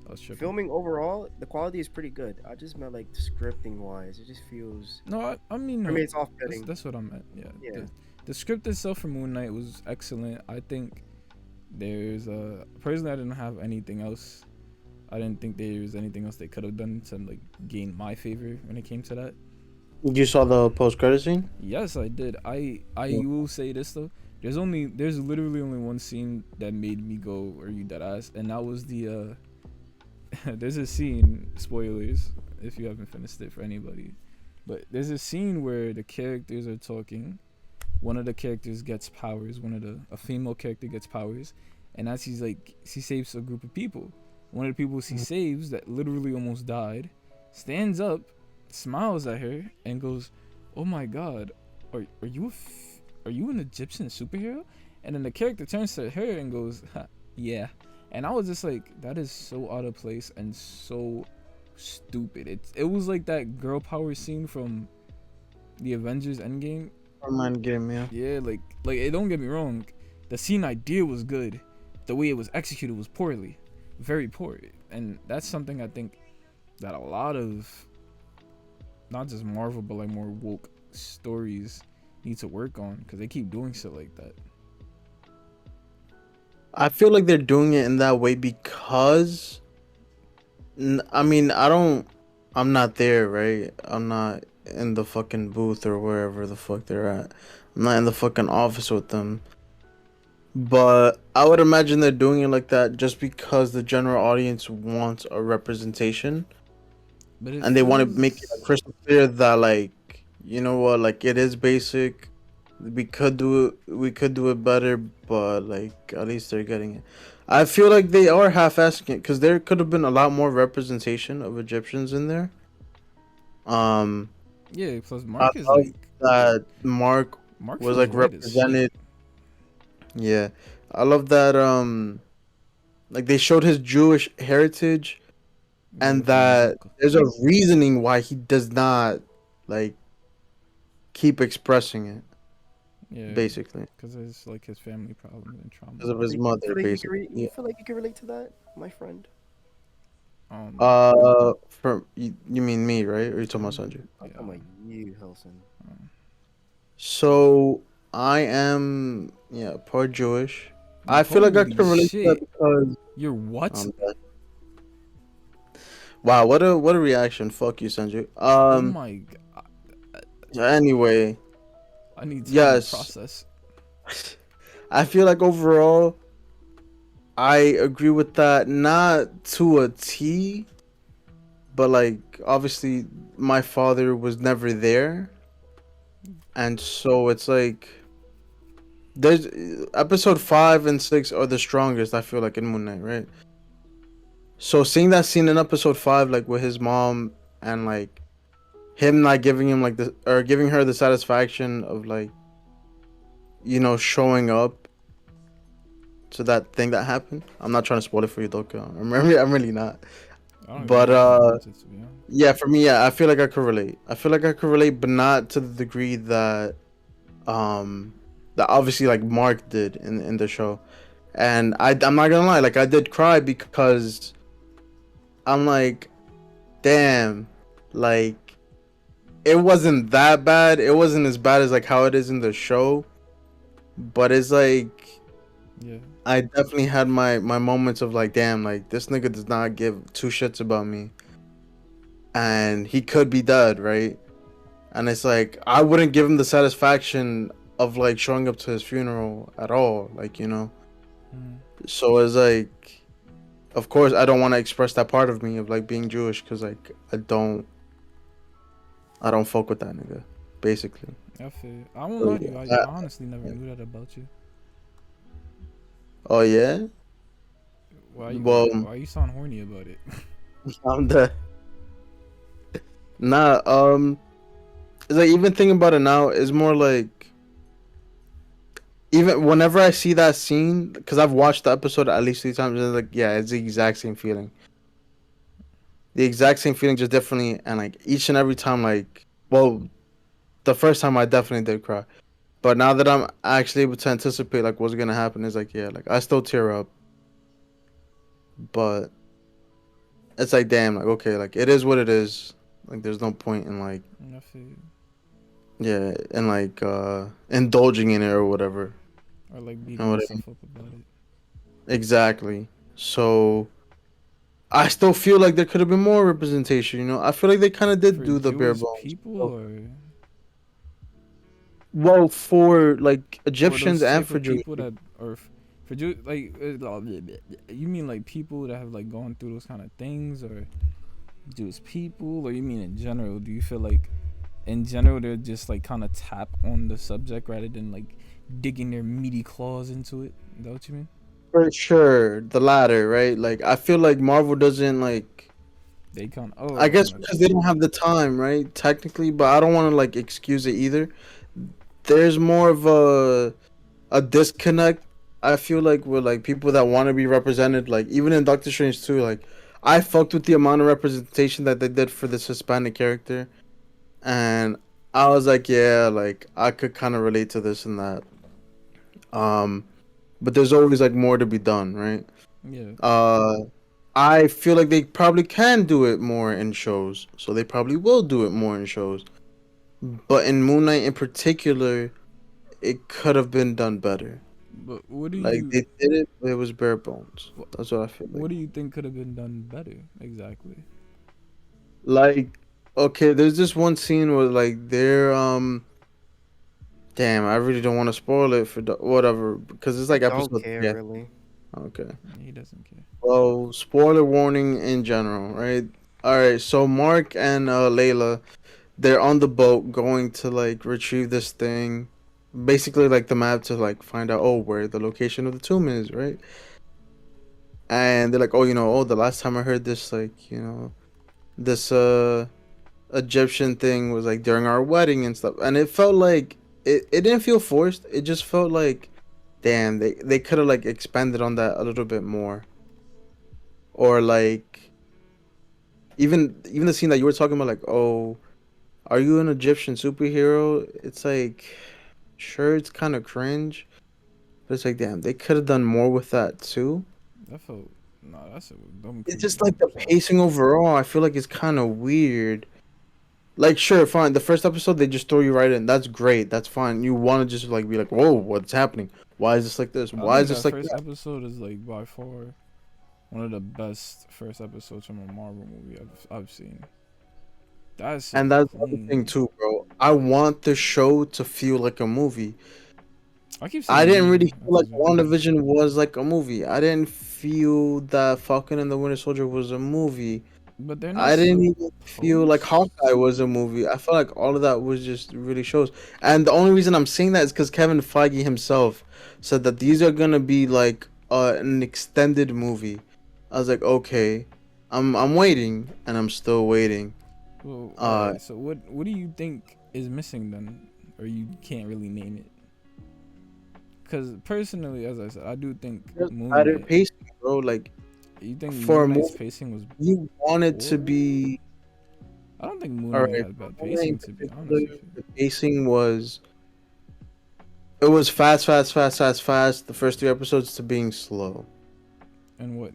A: I was tripping.
B: filming overall, the quality is pretty good. I just meant like scripting wise, it just feels.
A: No, I mean,
B: I
A: no,
B: mean, it's off-putting.
A: that's what I meant. Yeah.
B: Yeah.
A: The script itself for Moon Knight was excellent. I think there's personally I didn't have anything else. I didn't think there was anything else they could have done to like gain my favor when it came to that.
C: You saw the post-credit scene?
A: Yes, I did. I will say this though. There's literally only one scene that made me go, "Are you dead ass?" And that was the there's a scene, spoilers if you haven't finished it for anybody, But there's a scene where the characters are talking. One of the characters gets powers. A female character gets powers, and as she saves a group of people. One of the people she saves that literally almost died, stands up, smiles at her, and goes, "Oh my God, are you an Egyptian superhero?" And then the character turns to her and goes, ha, "Yeah." And I was just like, that is so out of place and so stupid. It was like that girl power scene from the Avengers Endgame.
C: Mind game, yeah.
A: Yeah, like don't get me wrong, the scene idea was good. The way it was executed was poorly, very poor. And that's something I think that a lot of not just Marvel but like more woke stories need to work on, because they keep doing shit like that.
C: I feel like they're doing it in that way because I mean, I'm not there, right? I'm not in the fucking booth or wherever the fuck they're at. I'm not in the fucking office with them. But I would imagine they're doing it like that just because the general audience wants a representation.
A: But it
C: And they want to make it
A: feels
C: crystal clear that, like, you know what, like, it is basic. We could do it better, but like at least they're getting it. I feel like they are half-assing it because there could have been a lot more representation of Egyptians in there.
A: yeah. Plus
C: I
A: Mark is
C: love
A: like
C: that Mark
A: Mark
C: was
A: feels
C: like
A: white as shit.
C: represented. Yeah, I love that. Like they showed his Jewish heritage,
A: Yeah,
C: and
A: with the
C: that
A: milk.
C: there's a reasoning why he does not like keep expressing it.
A: Yeah,
C: Basically,
A: because it's like his family problems and trauma.
C: because of his
B: You
C: mother.
B: feel like
C: Basically, yeah.
B: you feel like you can relate to that, my friend?
A: Um,
C: For you mean me, right? Or you talking about Senju?
B: I'm
A: yeah.
B: talking about you, Hilson.
A: Um,
C: So I am, yeah, part Jewish. I feel like I
A: holy
C: can relate to that
A: shit!
C: because
A: You're what?
C: wow, what a reaction. Fuck you, Senju.
A: Oh my god!
C: Anyway,
A: I need time to
C: yes,
A: process.
C: I feel like overall I agree with that, not to a T, but like obviously my father was never there, and so it's like there's episode 5 and 6 are the strongest. I feel like in Moon Knight, right? So seeing that scene in episode 5, like with his mom and like him not giving him like the or giving her the satisfaction of like, you know, showing up to that thing that happened. I'm not trying to spoil it for you, though. I'm really not.
A: I don't even
C: But
A: know if I watch it, to be honest.
C: yeah, for me, yeah, I feel like I could relate. I feel like I could relate, but not to the degree um that obviously like Mark did in the show. And I'm not gonna lie, like I did cry because I'm like, damn, like it wasn't that bad. It wasn't as bad as like how it is in the show, but it's like
A: Yeah.
C: I definitely had my moments of like, damn, like this nigga does not give two shits about me, and he could be dead, right? And it's like I wouldn't give him the satisfaction of like showing up to his funeral at all, like, you know.
A: Mm.
C: So it's like, of course, I don't want to express that part of me of like being Jewish because like I don't fuck with that nigga, basically.
A: I feel. I won't
C: So,
A: lie to you. I
C: yeah.
A: honestly never knew that about you.
C: Oh yeah. Well,
A: Why you sound horny about it?
C: I'm the nah. It's like even thinking about it now is more like even whenever I see that scene because I've watched the episode at least 3 times. And it's like yeah, it's the exact same feeling. The exact same feeling, just differently, and like each and every time, like well, the first time I definitely did cry, but now that I'm actually able to anticipate like what's gonna happen, is like yeah, like I still tear up, but it's like damn, like okay, like it is what it is. Like there's no point in like
A: I feel.
C: yeah, and like indulging in it or whatever.
A: Or like
C: You
A: beating
C: know what I mean?
A: yourself up about it.
C: Exactly. So I still feel like there could have been more representation. You know, I feel like they kind of did
A: For
C: do the bare
A: Jewish
C: bones.
A: people,
C: So,
A: or
C: well, for like
A: or
C: Egyptians
A: those
C: and
A: type
C: for
A: of
C: Jewish
A: people
C: people.
A: that, or for Jew, like you mean like people that have like gone through those kind of things, or Jewish people, or you mean in general? Do you feel like in general they're just like kind of tap on the subject rather than like digging their meaty claws into it. Is that what you mean?
C: For sure, the latter, right? Like I feel like Marvel doesn't like.
A: They kind of
C: I guess
A: kind of
C: because they don't have the time, right? Technically, but I don't want to like excuse it either. There's more of a disconnect. I feel like with like people that want to be represented, like even in Doctor Strange too. Like I fucked with the amount of representation that they did for this Hispanic character, and I was like, yeah, like I could kind of relate to this and that. Um, but there's always like more to be done, right?
A: yeah.
C: Uh, I feel like they probably can do it more in shows, so they probably will do it more in shows. But in Moon Knight in particular, it could have been done better.
A: But what do
C: Like
A: you
C: they did it, but it was bare bones.
A: wh-
C: That's what I feel like.
A: what do you think could have been done better exactly?
C: Like, okay, there's this one scene where like they're damn, I really don't want to spoil it for whatever because it's
B: I
C: like
B: don't
C: episode
B: care
C: yeah.
B: really.
C: Okay.
A: He doesn't care.
C: Well, spoiler warning in general, right? All right, so Mark and Layla, they're on the boat going to like retrieve this thing, basically like the map to like find out where the location of the tomb is, right? And they're like, oh, the last time I heard this, like, this Egyptian thing was like during our wedding and stuff, and it felt like it didn't feel forced. It just felt like, damn, they could have like expanded on that a little bit more, or like even the scene that you were talking about, like, oh, are you an Egyptian superhero? It's like, sure, it's kind of cringe, but it's like, damn, they could have done more with that too.
A: That felt nah. That's a dumb
C: It's
A: creepy.
C: just like the
A: Sorry.
C: pacing overall. I feel like it's kind of weird. Like, sure, fine. The first episode, they just throw you right in. That's great. That's fine. You want to just like be like, whoa, what's happening? Why is this like this?
A: I
C: Why is
A: think
C: this
A: that
C: like
A: first
C: that?
A: episode is like by far one of the best first episodes from a Marvel movie I've seen. That shit
C: And that's the other thing
A: clean.
C: too, bro. I want the show to feel like a movie.
A: I keep
C: I
A: saying
C: didn't really
A: movie.
C: feel
A: That's
C: like
A: just weird.
C: WandaVision was like a movie. I didn't feel that Falcon and the Winter Soldier was a movie.
A: But they're not
C: I didn't even feel like
A: supposed
C: Hawkeye was a
A: to.
C: movie. I felt like all of that was just really shows. And the only reason I'm saying that is because Kevin Feige himself said that these are gonna be like an extended movie. I was like, okay, I'm waiting, and I'm still waiting.
A: Well, all
C: Uh,
A: right. So what do you think is missing then, or you can't really name it? Because personally, as I said, I do think
C: just
A: Moon
C: better
A: Knight.
C: pacing, bro. Like
A: You think
C: for a
A: Moon Knight's
C: movie,
A: pacing was
C: you want it to
A: poor?
C: be
A: I don't think Moon
C: all
A: Knight
C: right.
A: had bad
C: For Moon Knight in
A: pacing, to be
C: particular,
A: honest with you.
C: the pacing was it was fast, fast, fast, fast, fast. The first three episodes to being slow.
A: And what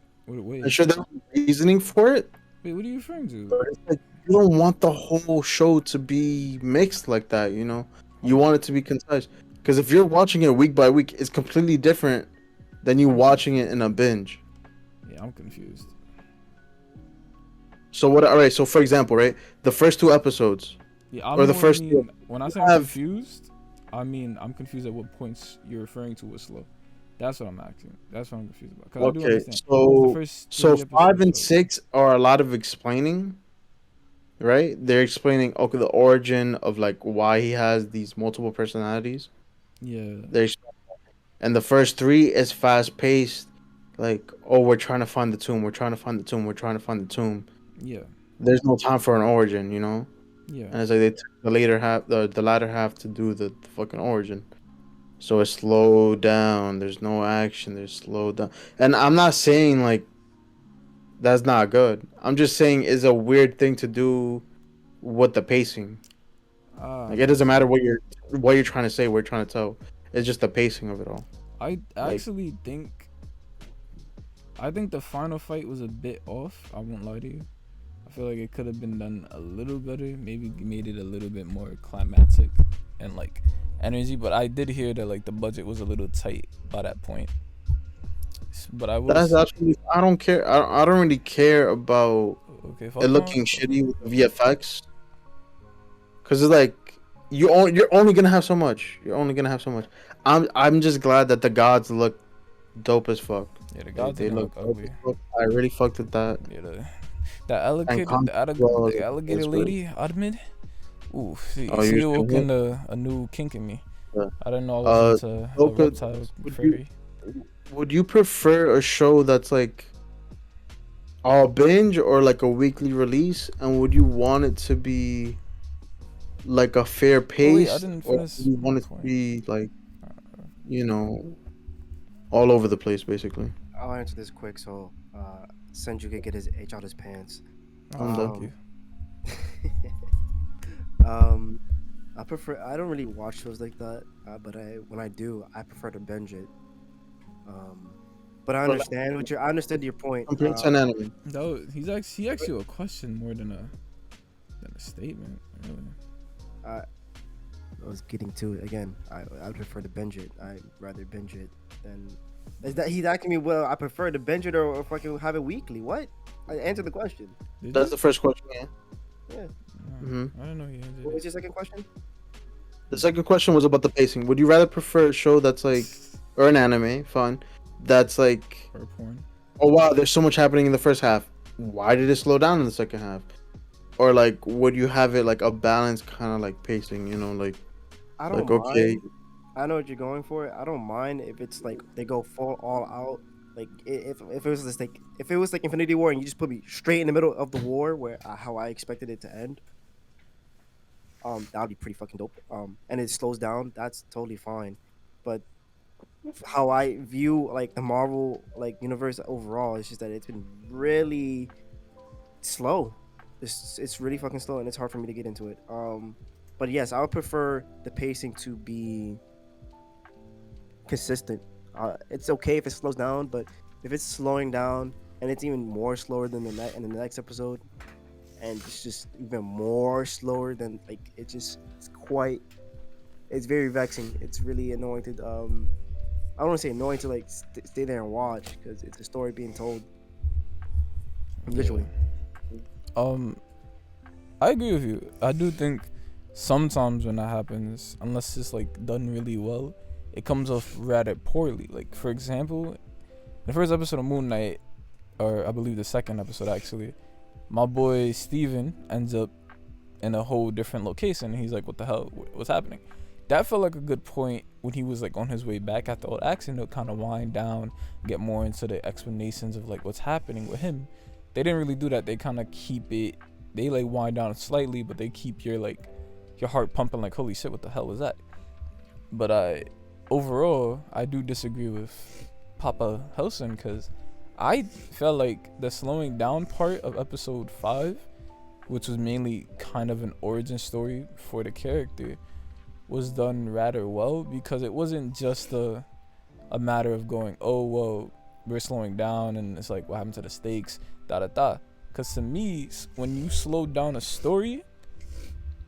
C: I'm
A: way?
C: sure there's reasoning for it,
A: Wait, what are you referring to?
C: but it's like you don't want the whole show to be mixed like that. You
A: Um,
C: want it to be concise. Because if you're watching it week by week, it's completely different than you
A: I'm
C: watching
A: confused.
C: it in a binge.
A: Yeah, I'm confused.
C: So what? All right. So for example, right, the first two episodes
A: Yeah, I
C: or the
A: more
C: first two,
A: mean when I
C: you
A: say I'm
C: have
A: confused, I mean I'm confused at what points you're referring to with slow. That's what I'm asking. That's what I'm confused about. Because I do
C: okay.
A: understand. The
C: So
A: first
C: so
A: three
C: five
A: episodes
C: and
A: felt
C: six are a lot of explaining, right? They're explaining okay the origin of like why he has these multiple personalities.
A: yeah,
C: They're and the first three is fast paced, like oh we're trying to find the tomb, we're trying to find the tomb, we're trying to find the tomb.
A: yeah,
C: There's no time for an origin.
A: yeah.
C: And it's like they took the later half, the latter half to do the fucking origin. So it's slowed down. There's no action. There's slowed down. And I'm not saying like that's not good. I'm just saying it's a weird thing to do with the pacing.
A: Ah,
C: Like it doesn't matter what you're trying to say, what you're trying to tell. It's just the pacing of it all.
A: I
C: Like
A: actually think the final fight was a bit off. I won't lie to you. I feel like it could have been done a little better. Maybe made it a little bit more climactic and like energy. But I did hear that like the budget was a little tight by that point. But I will
C: that's
A: say,
C: absolutely. I don't care. I don't really care about
A: okay,
C: it
A: Falcon.
C: looking shitty with the VFX. Cause it's like you're only gonna have so much. You're only gonna have so much. I'm just glad that the gods look dope as fuck.
A: Yeah, the
C: They
A: gods
C: they
A: didn't
C: look
A: look
C: dope
A: ugly.
C: as fuck. I really fucked with that.
A: Yeah,
C: And
A: the
C: well,
A: alligator
C: was
A: lady,
C: great.
A: Admit. Ooh, see,
C: Oh,
A: see,
C: you're
A: you woke
C: saying
A: into a new kink in me.
C: yeah.
A: I didn't know I was into a
C: Loka,
A: reptile
C: would you
A: fairy.
C: would you prefer a show that's like all binge or like a weekly release, and would you want it to be like a fair
A: Oh wait, I
C: pace,
A: didn't
C: or do
A: finish
C: you
A: my
C: want it to
A: point.
C: be like, you know, all over the place basically?
B: I'll answer this quick so Senju could get his H out his pants.
A: Oh,
C: I'm done.
A: thank you.
B: um, I prefer. I don't really watch shows like that, but when I do, I prefer to binge it. Um, but I
C: Or like
B: understand what you. I understand your point.
C: compared to an anime.
A: He asked you a question more than a statement. Really.
B: I was getting to it again. I prefer to binge it. I'd rather binge it than. Is that he's asking me? Well, I prefer to binge it or fucking have it weekly. What? I answered the question.
A: Did
C: That's
A: you?
C: the first question. Yeah.
B: Yeah.
A: No, I didn't know he answered
B: What was
A: it.
B: your second question?
C: The second question was about the pacing. Would you rather prefer a show that's like, or an anime, fun, that's like,
A: Or porn.
C: oh wow, there's so much happening in the first half. Why did it slow down in the second half? Or like, would you have it like a balanced kind of like pacing? You know,
B: I
C: like
B: don't
C: okay,
B: mind. I know what you're going for. I don't mind if it's like they go full all out. Like if it was just like if it was like Infinity War and you just put me straight in the middle of the war where how I expected it to end. That would be pretty fucking dope. And it slows down. That's totally fine. But how I view like the Marvel like universe overall is just that it's been really slow. It's really fucking slow and it's hard for me to get into it. But yes, I would prefer the pacing to be consistent. It's okay if it slows down, but if it's slowing down and it's even more slower than in the next episode, and it's just even more slower than like it's very vexing. It's really annoying to I don't want to say annoying to like stay there and watch because it's a story being told visually.
A: Yeah. I agree with you. I do think sometimes when that happens, unless it's like done really well, it comes off rather poorly. Like for example, the first episode of Moon Knight, or I believe the second episode actually, my boy Steven ends up in a whole different location. And he's like, "What the hell? What's happening?" That felt like a good point when he was like on his way back after all the accident to kind of wind down, get more into the explanations of like what's happening with him. They didn't really do that. They kind of keep it. They like wind down slightly, but they keep your heart pumping like, holy shit, what the hell was that? But overall, I do disagree with Papa Helson because I felt like the slowing down part of episode 5, which was mainly kind of an origin story for the character, was done rather well because it wasn't just a matter of going, oh well, we're slowing down and it's like what happened to the stakes, da da da. Because to me, when you slow down a story,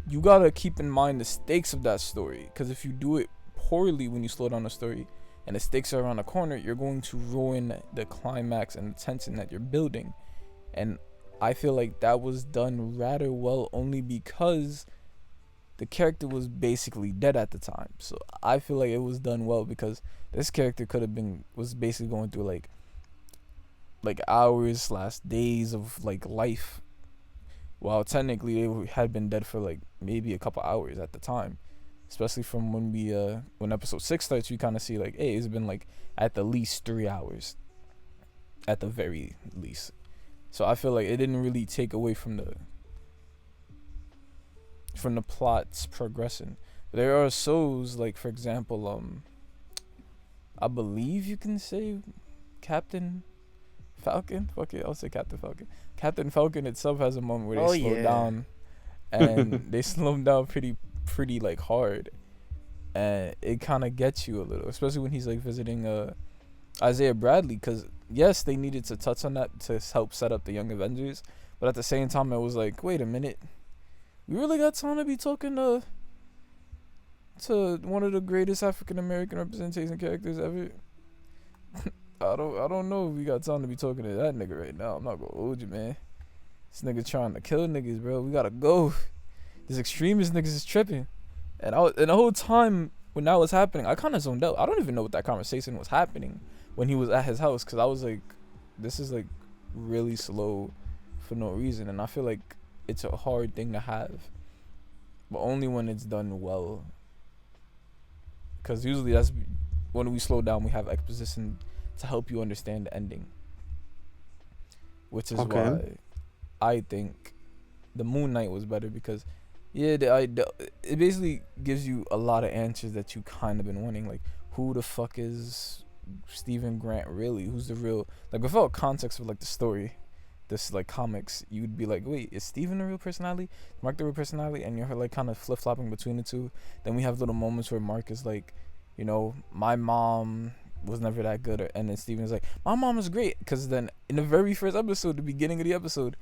A: you gotta keep in mind the stakes of that story. Because if you do it poorly when you slow down a story and the stakes are around the corner, you're going to ruin the climax and the tension that you're building. And I feel like that was done rather well only because the character was basically dead at the time. So I feel like it was done well because this character was basically going through like hours / days of like life, while technically they had been dead for like maybe a couple hours at the time. Especially from when episode 6 starts, you kind of see like, hey, it's been like at the least 3 hours, at the very least. So I feel like it didn't really take away from the plot's progression. There are shows like, for example, I believe you can say Captain Falcon. Fuck it, I'll say Captain Falcon. Captain Falcon itself has a moment where they slow down, and they slow him down pretty like hard, and it kind of gets you a little, especially when he's like visiting Isaiah Bradley, because yes, they needed to touch on that to help set up the Young Avengers, but at the same time, it was like, wait a minute, we really got time to be talking to one of the greatest African American representation characters ever. I don't know if we got time to be talking to that nigga right now. I'm not gonna hold you, man. This nigga trying to kill niggas, bro. We gotta go. This extremist niggas is tripping. And the whole time when that was happening, I kind of zoned out. I don't even know what that conversation was happening when he was at his house, because I was like, this is like really slow for no reason, and I feel like it's a hard thing to have. but only when it's done well. Because usually that's when we slow down. We have exposition to help you understand the ending, which is
C: Okay.
A: why I think the Moon Knight was better because, yeah, it basically gives you a lot of answers that you kind of been wanting. Like, who the fuck is Stephen Grant really? Who's the real, like, without context of like the story, this like comics, you'd be like, wait, is Stephen the real personality? Mark the real personality? And you're like kind of flip flopping between the two. Then we have little moments where Mark is like, you know, my mom was never that good, and then Steven's like, my mom was great, because then in the very first episode, the beginning of the episode,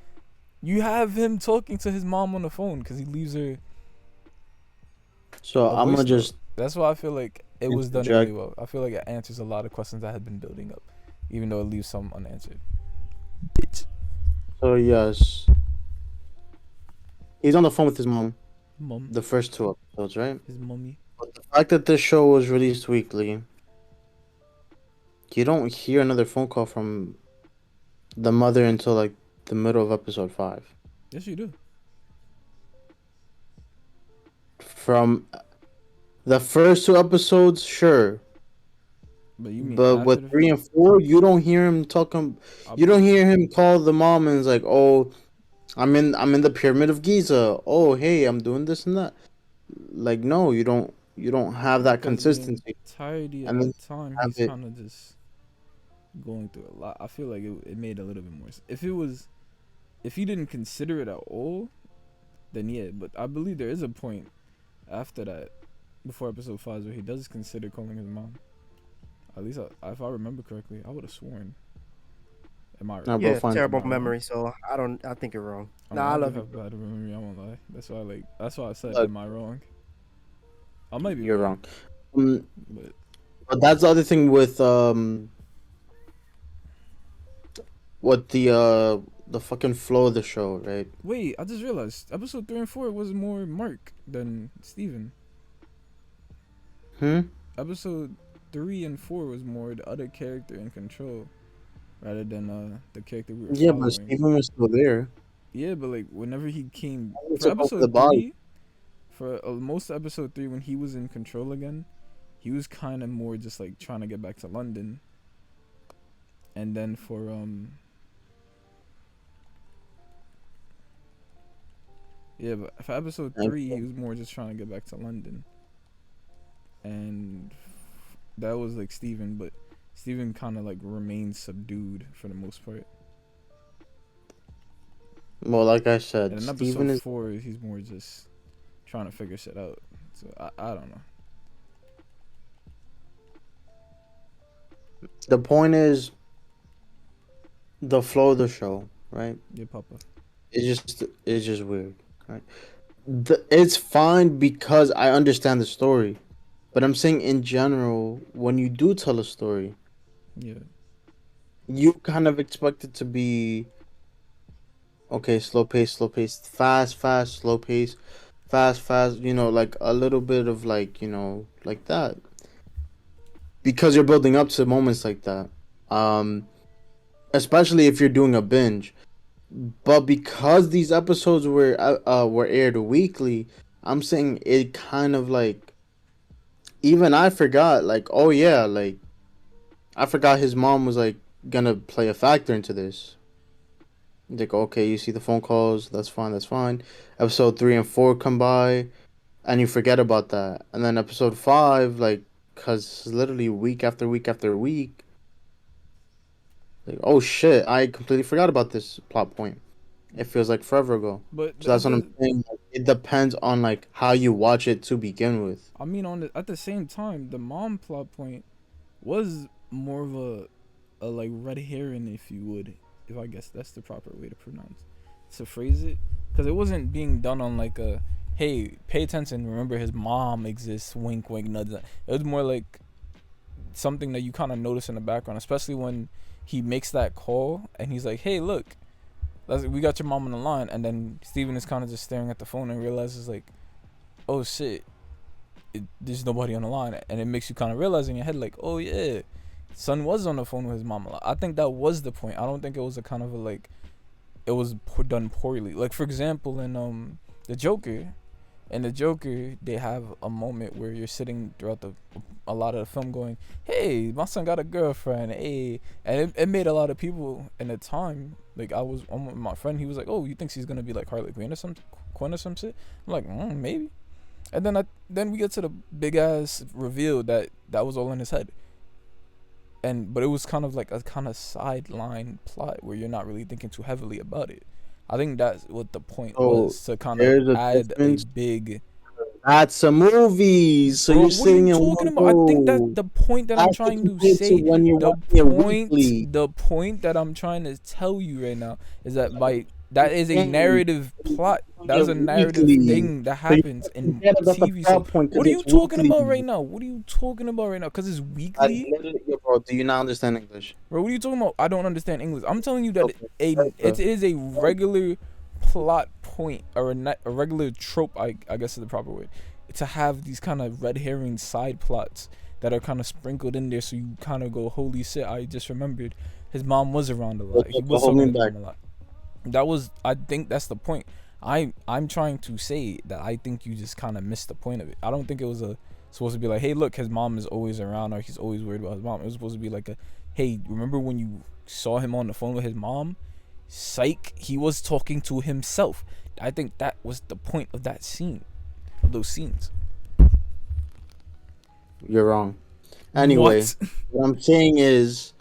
A: you have him talking to his mom on the phone because he leaves her
C: So
A: a
C: I'm
A: voice
C: gonna
A: note.
C: just
A: That's why I feel like it was done really
C: interject.
A: well. I feel like it answers a lot of questions that had been building up, even though it leaves some unanswered. Bitch.
C: So yes, he's on the phone with his mom.
A: Mom.
C: The first two episodes, right?
A: His mommy.
C: But the fact that this show was released weekly, you don't hear another phone call from the mother until like the middle of episode 5.
A: Yes, you do.
C: From the first two episodes, sure,
A: But you mean
C: but
A: after
C: with
A: the
C: 3 and 4, you don't hear him talking. You don't hear him call the mom and it's like, "Oh, I'm in the Pyramid of Giza. Oh, hey, I'm doing this and that." Like, no, you don't have that
A: because the
C: consistency.
A: entirety of
C: And then
A: that time,
C: have
A: he's
C: it.
A: kind of just going through a lot. I feel like it made a little bit more. If it was, if he didn't consider it at all, then yeah. But I believe there is a point after that, before episode 5, where he does consider calling his mom. At least if I remember correctly, I would have sworn. Am I?
C: Nah, bro,
B: Yeah,
C: fine.
B: terrible
A: Am I wrong?
B: memory. So I think you're wrong.
A: I
B: Nah, I
A: do
B: love
A: have
B: you.
A: bad memory. I won't lie. That's why That's why I said,
C: Look,
A: am I wrong? I might be
C: you're
A: wrong,
C: wrong.
A: but
C: But that's the other thing with what the fucking flow of the show, right?
A: wait, I just realized episode 3 and 4 was more Mark than Steven.
C: Hmm.
A: Episode 3 and 4 was more the other character in control rather than the character we were
C: Yeah, but
A: following.
C: Steven was still there.
A: Yeah, but like whenever he came
C: He
A: for
C: took over the
A: episode
C: body.
A: 3, for most of episode 3 when he was in control again, he was kind of more just like trying to get back to London. And then for yeah, but for episode 3 he was more just trying to get back to London. And that was like Steven, but Steven kind of like remained subdued for the most part.
C: Well, like I said,
A: And in
C: Steven
A: episode
C: is
A: 4 he's more just trying to figure shit out. So I don't know.
C: the point is the flow of the show, right?
A: Yeah, Papa.
C: It's just weird, right? It's fine because I understand the story, but I'm saying in general, when you do tell a story,
A: Yeah.
C: you kind of expect it to be okay, slow pace, fast, slow pace, fast, like a little bit of like, like that. Because you're building up to moments like that. Especially if you're doing a binge. But because these episodes were aired weekly, I'm saying it kind of like even I forgot like, oh yeah, like I forgot his mom was like gonna play a factor into this. Like, okay, you see the phone calls, that's fine. Episode 3 and 4 come by, and you forget about that. And then episode 5, like, because literally week after week after week, like, oh shit, I completely forgot about this plot point. It feels like forever ago.
A: But
C: So that's what I'm saying. Like, it depends on, like, how you watch it to begin with.
A: I mean, at the same time, the mom plot point was more of a like red herring, if you would, if I guess that's the proper way to phrase it, because it wasn't being done on like a, hey, pay attention, remember his mom exists, wink, wink, nudge. It was more like something that you kind of notice in the background, especially when he makes that call and he's like, hey, look, we got your mom on the line, and then Steven is kind of just staring at the phone and realizes like, oh shit, there's nobody on the line, and it makes you kind of realize in your head like, oh yeah, son was on the phone with his mom a lot. I think that was the point. I don't think it was a kind of a like it was done poorly. Like for example, in the Joker, In the Joker, they have a moment where you're sitting throughout a lot of the film going, "Hey, my son got a girlfriend." Hey, and it made a lot of people in the time. Like I was with my friend, he was like, "Oh, you think she's gonna be like Harley Quinn or some shit?" I'm like, maybe. And then we get to the big ass reveal that was all in his head. But it was kind of like a kind of sideline plot where you're not really thinking too heavily about it. I think that's what the point
C: So
A: was, to kind of
C: there's a
A: add a
C: difference.
A: big.
C: That's a movie. So
A: Bro,
C: you're
A: what are you
C: sitting in
A: talking
C: one
A: about? I think that
C: go.
A: the point that I'm
C: That's to
A: trying to
C: compare to
A: say,
C: when you're
A: the
C: watching it
A: point,
C: weekly.
A: the point that I'm trying to tell you right now is that that is a
C: Again,
A: narrative plot.
C: doing
A: That's
C: it
A: a narrative
C: weekly.
A: thing that
C: So you
A: happens
C: can't
A: in
C: forget about the
A: TV. So
C: plot point
A: what
C: because
A: are you
C: it's
A: talking
C: weekly.
A: about right now? What are you talking about right now? Because it's
C: That's
A: weekly.
C: literally, yo, bro. Do you not understand English?
A: Bro, what are you talking about? I don't understand English. I'm telling you that
C: Okay.
A: it is a regular plot point, or a regular trope, I guess is the proper word, to have these kind of red herring side plots that are kind of sprinkled in there, so you kind of go, holy shit, I just remembered his mom was around a lot.
C: Okay,
A: He
C: so
A: was
C: hold
A: talking
C: me
A: to his
C: back.
A: mom a lot. I think that's the point. I'm trying to say that I think you just kind of missed the point of it. I don't think it was supposed to be like, hey, look, his mom is always around, or he's always worried about his mom. It was supposed to be like hey, remember when you saw him on the phone with his mom? Psych, he was talking to himself. I think that was the point of that scene, of those scenes.
C: You're wrong. Anyway,
A: What?
C: what I'm saying is,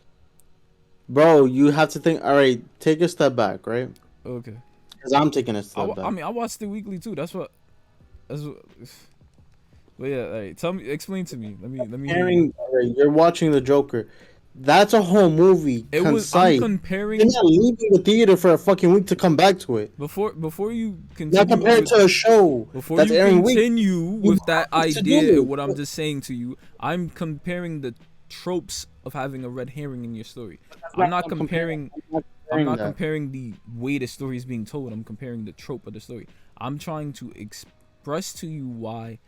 C: bro, you have to think. All right, take a step back, right?
A: Okay.
C: Because I'm taking a
A: I,
C: step
A: I
C: back.
A: mean, I watched it weekly too. That's what. But yeah, alright. Explain to me. Let me hear you.
C: Comparing, all right, you're watching the Joker. That's a whole movie,
A: I'm
C: concise. You're
A: comparing
C: not leaving the theater for a fucking week to come back to it.
A: before you
C: Not
A: continue
C: compared
A: with
C: to a show
A: before
C: that's
A: you
C: airing week.
A: continue
C: You
A: with that
C: have to
A: idea and
C: do
A: what I'm
C: it.
A: just saying to you, I'm comparing the tropes of having a red herring in your story.
C: That's
A: I'm
C: not
A: not
C: what I'm comparing.
A: comparing
C: I'm not
A: I'm
C: comparing
A: not
C: that.
A: comparing the way the story is being told. I'm comparing the trope of the story. I'm trying to express to you why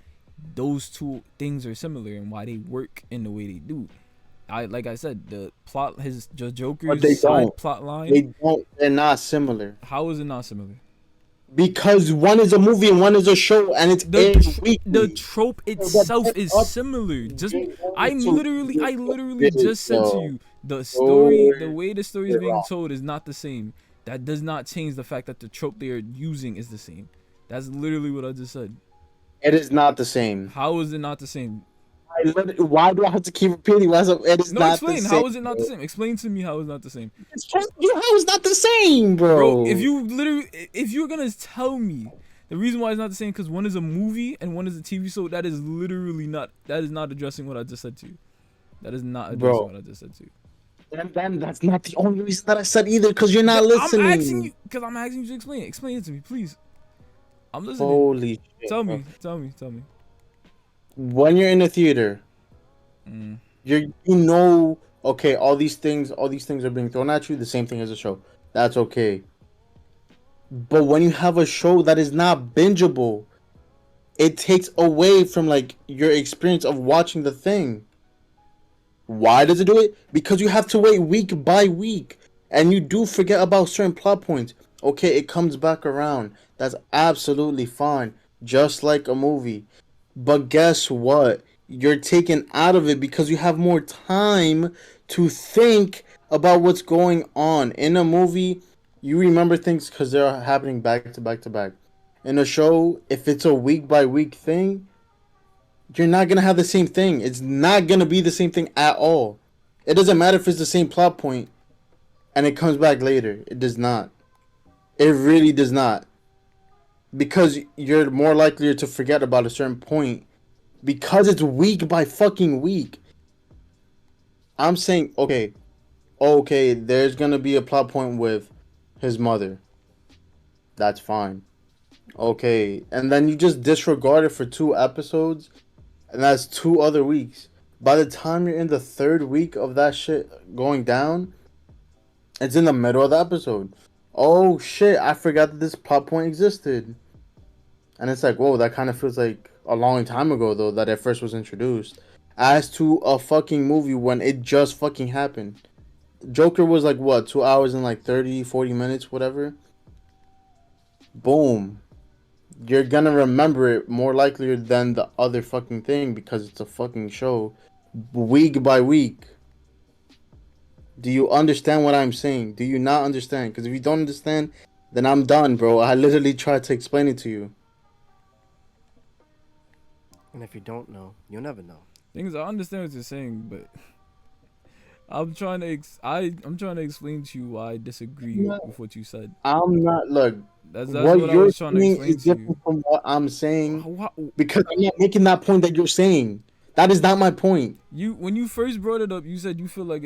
A: those two things are similar and why they work in the way they do. Like I said, the plot, the
C: But
A: Joker's
C: they
A: side
C: don't.
A: plot line.
C: They don't. They're not similar.
A: How is it not similar?
C: Because one is a movie and one is a show, and it's aired
A: The
C: weekly.
A: trope
C: So the
A: itself
C: build
A: is
C: up
A: similar. Just
C: is going to
A: I
C: be a
A: literally
C: bit,
A: just said to
C: yo.
A: you, the story, the
C: You're
A: way the story is
C: you're
A: being
C: wrong.
A: told is not the same. That does not change the fact that the trope they are using is the same. That's literally what I just said.
C: It is not the same.
A: How is it not the same?
C: Why do I have to keep repeating myself? It is
A: No,
C: not the
A: explain.
C: same,
A: How is it not the
C: bro.
A: same? Explain to me how it's not the same.
C: It's just you. How is not the same,
A: Bro,
C: bro?
A: if you're gonna tell me the reason why it's not the same because one is a movie and one is a TV show, that is literally not, that is not addressing what I just said to you. That is not addressing
C: Bro,
A: what I just said to you.
C: then that's not the only reason that I said either. Because you're not listening.
A: I'm asking you to explain it. Explain it to me, please. I'm listening.
C: Holy shit,
A: Tell
C: bro.
A: me. Tell me.
C: When you're in the theater,
A: Mm.
C: you know, okay, all these things are being thrown at you. The same thing as a show. That's okay. But when you have a show that is not bingeable, it takes away from like your experience of watching the thing. Why does it do it? Because you have to wait week by week, and you do forget about certain plot points. Okay, it comes back around. That's absolutely fine, just like a movie. But guess what? You're taken out of it because you have more time to think about what's going on. In a movie, you remember things because they're happening back to back to back. In a show, if it's a week by week thing, you're not gonna have the same thing. It's not gonna be the same thing at all. It doesn't matter if it's the same plot point and it comes back later. It does not. It really does not. Because you're more likely to forget about a certain point because it's week by fucking week. I'm saying, okay, there's gonna be a plot point with his mother. That's fine. Okay, and then you just disregard it for 2 episodes, and that's 2 other weeks. By the time you're in the third week of that shit going down, it's in the middle of the episode. Oh shit, I forgot that this plot point existed. And it's like, whoa, that kind of feels like a long time ago, though, that it first was introduced. As to a fucking movie when it just fucking happened. Joker was like, what, 2 hours and like 30, 40 minutes, whatever? Boom. you're gonna remember it more likely than the other fucking thing because it's a fucking show, week by week. Do you understand what I'm saying? Do you not understand? Because if you don't understand, then I'm done, bro. I literally tried to explain it to you.
B: And if you don't know, you'll never know.
A: Things I understand what you're saying, but I'm trying to I'm trying to explain to you why I disagree with what you said.
C: I'm not. Look,
A: That's
C: what
A: what I
C: you're
A: was trying to
C: saying is
A: explain to you.
C: different from what I'm saying
A: How,
C: because I'm not making that point that you're saying. That is not my point.
A: you when you first brought it up, you said you feel like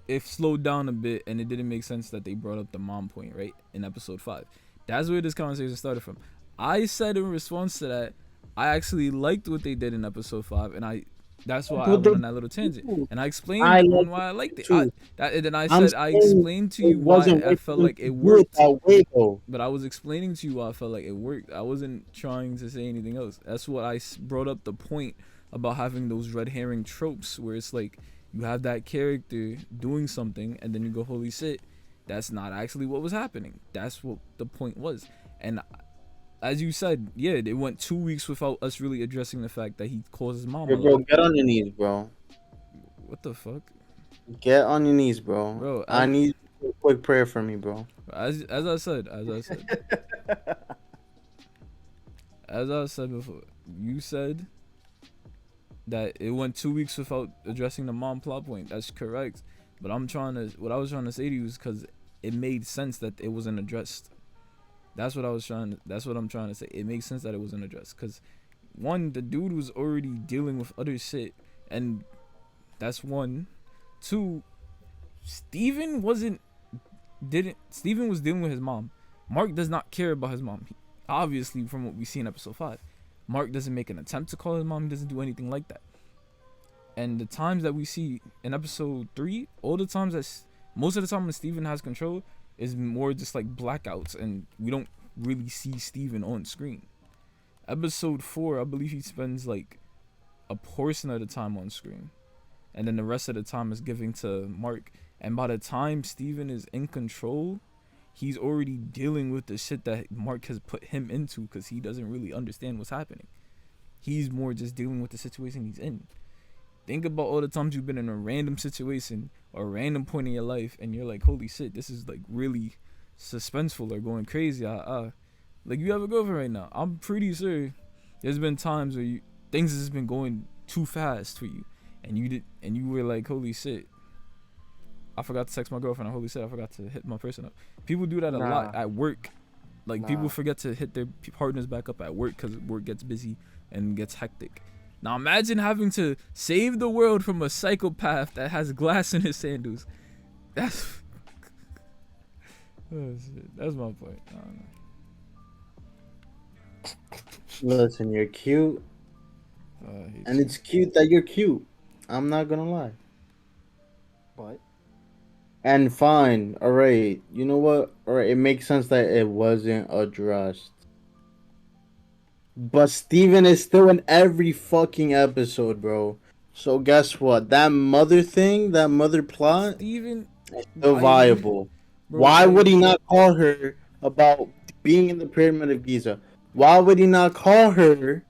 A: it slowed down a bit and it didn't make sense that they brought up the mom point, right? In episode 5. That's where this conversation started from. I said in response to that, I actually liked what they did in episode 5 and that's why I
C: But
A: went on that little tangent. And I
C: I
A: explained on
C: like
A: why I liked
C: it
A: it.
C: too.
A: And then I
C: I'm
A: said I
C: saying
A: explained to
C: it
A: you why
C: wasn't
A: I
C: right
A: felt
C: for them
A: like it
C: to do it
A: worked.
C: that way, though.
A: But I was explaining to you why I felt like it worked. I wasn't trying to say anything else. That's what I brought up the point about having those red herring tropes where it's like you have that character doing something and then you go, holy shit, that's not actually what was happening. That's what the point was. And as you said, yeah, it went 2 weeks without us really addressing the fact that he calls his mom
C: Hey,
A: a
C: bro,
A: lot.
C: get on your knees, bro.
A: What the fuck?
C: Get on your knees, bro.
A: Bro,
C: I need a quick prayer for me, bro.
A: as I said, as I said before, you said that it went 2 weeks without addressing the mom plot point. That's correct. But what I was trying to say to you is because it made sense that it wasn't addressed. That's what I'm trying to say. It makes sense that it wasn't addressed. Because, one, the dude was already dealing with other shit. And that's one. Two, Steven was dealing with his mom. Mark does not care about his mom. Obviously, from what we see in episode 5. Mark doesn't make an attempt to call his mom. He doesn't do anything like that. And the times that we see in episode 3, most of the time when Steven has control is more just like blackouts, and we don't really see Steven on screen. Episode 4, I believe he spends like a portion of the time on screen, and then the rest of the time is given to Mark. And by the time Steven is in control, he's already dealing with the shit that Mark has put him into because he doesn't really understand what's happening. He's more just dealing with the situation he's in. Think about all the times you've been in a random situation or a random point in your life and you're like, holy shit, this is like really suspenseful or going crazy. Like you have a girlfriend right now. I'm pretty sure there's been times where things has been going too fast for you and you were like, holy shit, I forgot to text my girlfriend. Holy shit, I forgot to hit my person up. People do that a lot at work. Like people forget to hit their partners back up at work because work gets busy and gets hectic. Now imagine having to save the world from a psychopath that has glass in his sandals. That's oh, shit. That's my point. I don't know.
C: Listen, you're cute, and it's cute that you're cute. I'm not gonna lie.
B: But
C: And fine, all right. You know what? All right, it makes sense that it wasn't addressed. But Steven is still in every fucking episode, bro. So guess what? That mother plot,
A: Steven,
C: is still viable. Why would he not call her about being in the Pyramid of Giza? Why would he not call her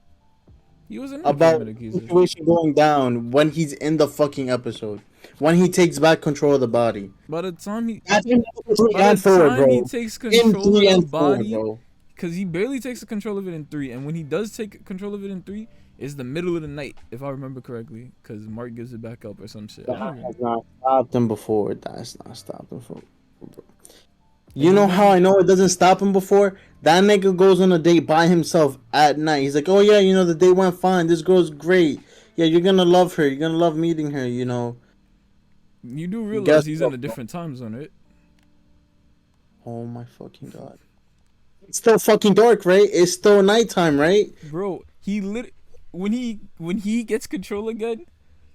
A: he was in
C: about
A: the
C: the situation going down when he's in the fucking episode? When he takes back control of the body.
A: By the time he
C: That's in
A: he takes control of the body,
C: bro.
A: because he barely takes control of it in 3, and when he does take control of it in 3, it's the middle of the night, if I remember correctly, because Mark gives it back up or some shit.
C: That has not stopped him before. That's not stopped him from. You know how I know it doesn't stop him before? That nigga goes on a date by himself at night. He's like, oh yeah, you know, the date went fine. This girl's great. Yeah, you're gonna love her. You're gonna love meeting her, you know.
A: You do realize he's in a different time zone, right?
C: Oh my fucking god. It's still fucking dark, right? It's still nighttime, right?
A: Bro, when he gets control again,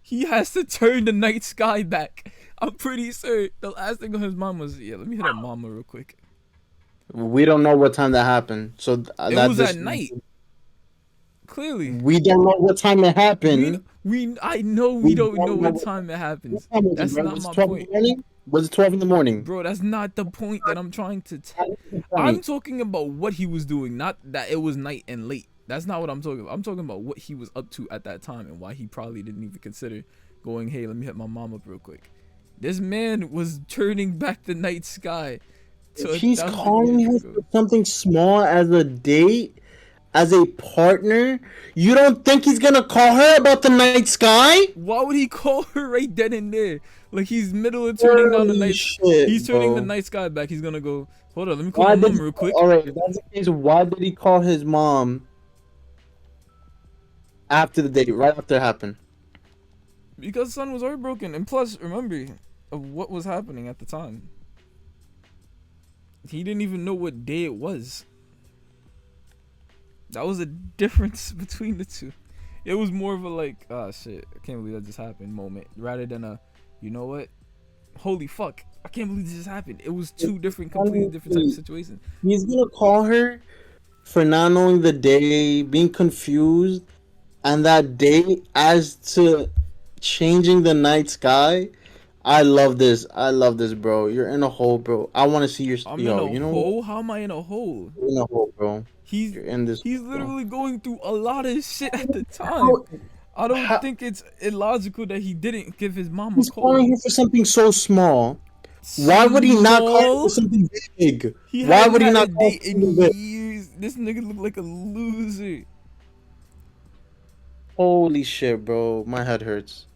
A: he has to turn the night sky back. I'm pretty sure the last thing on his mom was, let me hit up mama real quick.
C: We don't know what time that happened. So
A: it was at night. Clearly.
C: We don't know what time it happened.
A: I know we don't know what time it happens.
C: What time was
A: That's
C: it, bro?
A: not
C: Was it
A: my
C: 12 in
A: point.
C: the morning? Was it 12 in the morning?
A: Bro, that's not the point that I'm trying to
C: That is the
A: I'm
C: point.
A: talking about what he was doing, not that it was night and late. That's not what I'm talking about. I'm talking about what he was up to at that time and why he probably didn't even consider going, hey, let me hit my mom up real quick. This man was turning back the night sky to
C: If he's
A: 1,000
C: calling
A: years
C: her
A: ago.
C: for something small as a date, as a partner, you don't think he's gonna call her about the night sky?
A: Why would he call her right then and there? Like he's middle of turning down the
C: Holy
A: night.
C: shit,
A: He's turning the
C: bro.
A: night sky back. He's gonna go. Hold on, let me call
C: Why
A: my
C: did
A: mom real quick.
C: Alright, if that's the case, why did he call his mom after the date, right after it happened?
A: Because son was heartbroken, and plus, remember of what was happening at the time. He didn't even know what day it was. That was a difference between the two. It was more of a like, ah shit, I can't believe that just happened moment, rather than a, you know what? Holy fuck, I can't believe this just happened. It was two different, completely different types of situations.
C: He's gonna call her for not knowing the day, being confused, and that date as to changing the night sky. I love this. I love this, bro. You're in a hole, bro. I want to see your
A: I'm in
C: yo.
A: a
C: You know what?
A: hole. How am I in a hole?
C: You're in a hole, bro.
A: He's
C: You're in this.
A: he's
C: Bro.
A: literally going through a lot of shit at the time. I don't
C: How-
A: think it's illogical that he didn't give his mom a
C: He's
A: call.
C: calling her for something so small. Why would he not call her for
A: Small?
C: something big?
A: He
C: Why
A: hadn't
C: would he
A: had a
C: not call her
A: date
C: for
A: in
C: something big?
A: years. This nigga looked like a loser.
C: Holy shit, bro. My head hurts.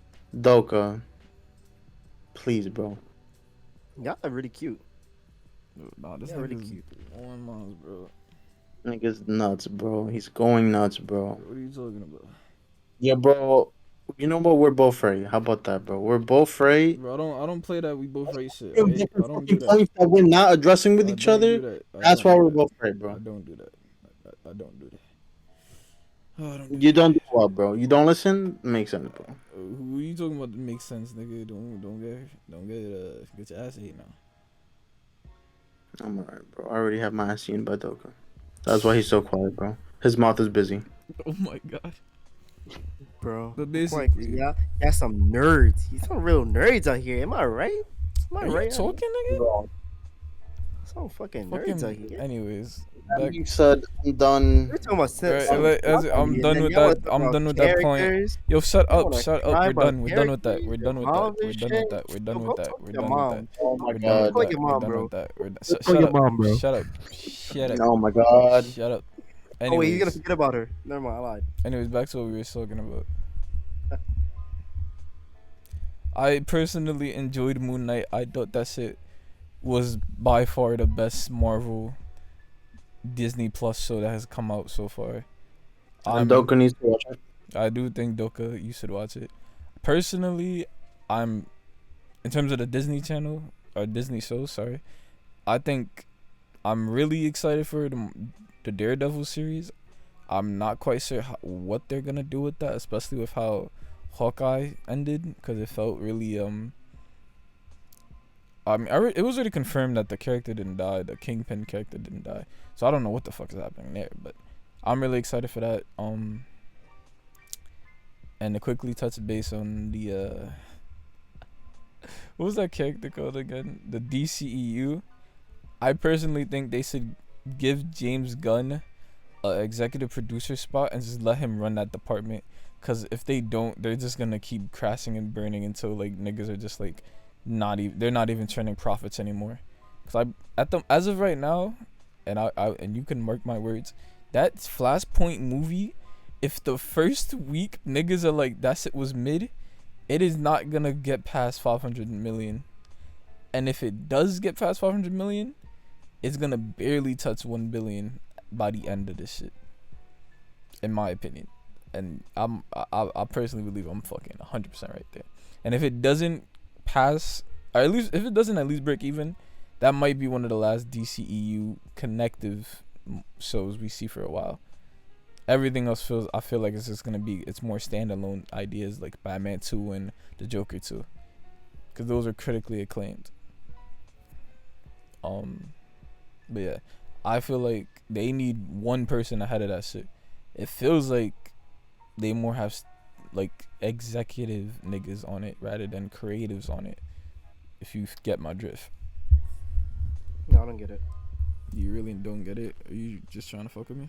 C: Doka, please, bro.
B: Y'all are really cute.
A: Nah, this
B: Yeah, really
A: nigga's
B: cute.
A: on miles, bro.
C: Nigga's nuts, bro. He's going nuts, bro.
A: What are you talking about?
C: Yeah, bro. You know what? We're both right. How about that, bro? We're both right.
A: Bro, I don't play that we both right shit,
C: We have
A: right? I
C: different
A: don't do
C: fucking
A: that.
C: points that we're not addressing with
A: I
C: each
A: don't do
C: other.
A: that.
C: That's why we're both right,
A: I
C: bro.
A: don't do that. I don't do that. Oh, I don't do
C: You don't do well, bro. You don't listen. Makes sense, bro.
A: Who are you talking about that makes sense, nigga? Get your ass ate now.
C: I'm alright, bro. I already have my ass seen by Doka. That's why he's so quiet, bro. His mouth is busy.
A: Oh my god.
B: Bro.
A: But
B: Boy,
A: basically,
B: yeah, some nerds. He's some real nerds out here. Am I right? Am I
A: are you
B: right?
A: talking, nigga?
C: Bro.
B: Some fucking nerds out
A: Fucking.
B: here.
A: Anyways,
C: That
A: back.
C: being said, I'm done.
B: We're talking about
A: I'm done with that. I'm done with that point. Yo, shut up. Shut up. We're done. We're done with that. We're done with that. We're done with that. We're done with that. We're done with that.
C: Oh my
A: We're done with
C: god.
A: that. We're done with that. Shut
B: Call your
A: up.
B: mom, bro.
A: Shut up. Shut up.
C: Oh my god.
A: Shut up.
B: Oh wait, he's gonna
A: Anyways,
B: forget about her. Never mind, I lied.
A: back to what we were talking about. I personally enjoyed Moon Knight. I thought that shit was by far the best Marvel Disney Plus show that has come out so far.
C: And Doka needs to watch it.
A: I do think Doka, you should watch it. Personally, I'm in terms of the Disney Channel or Disney show. Sorry, I think I'm really excited for the Daredevil series. I'm not quite sure what they're gonna do with that, especially with how Hawkeye ended, because it felt really I mean, it was already confirmed that the character didn't die, the Kingpin character didn't die, so I don't know what the fuck is happening there, but I'm really excited for that. And to quickly touch base on the what was that character called again? The DCEU. I personally think they should give James Gunn a executive producer spot and just let him run that department. Cause if they don't, they're just gonna keep crashing and burning until like niggas are just like they're not even turning profits anymore. Cause as of right now, and and you can mark my words, that Flashpoint movie, if the first week niggas are like that shit was mid, it is not gonna get past 500 million. And if it does get past 500 million, it's gonna barely touch 1 billion by the end of this shit, in my opinion. And I personally believe I'm fucking 100% right there. And if it doesn't pass, or at least if it doesn't at least break even, that might be one of the last DCEU connective shows we see for a while. Everything else I feel like it's just gonna be, it's more standalone ideas like Batman 2 and the Joker 2, because those are critically acclaimed. But yeah, I feel like they need one person ahead of that shit. It feels like they more have like executive niggas on it rather than creatives on it. If you get my drift.
B: No, I don't get it.
A: You really don't get it? Are you just trying to fuck with me?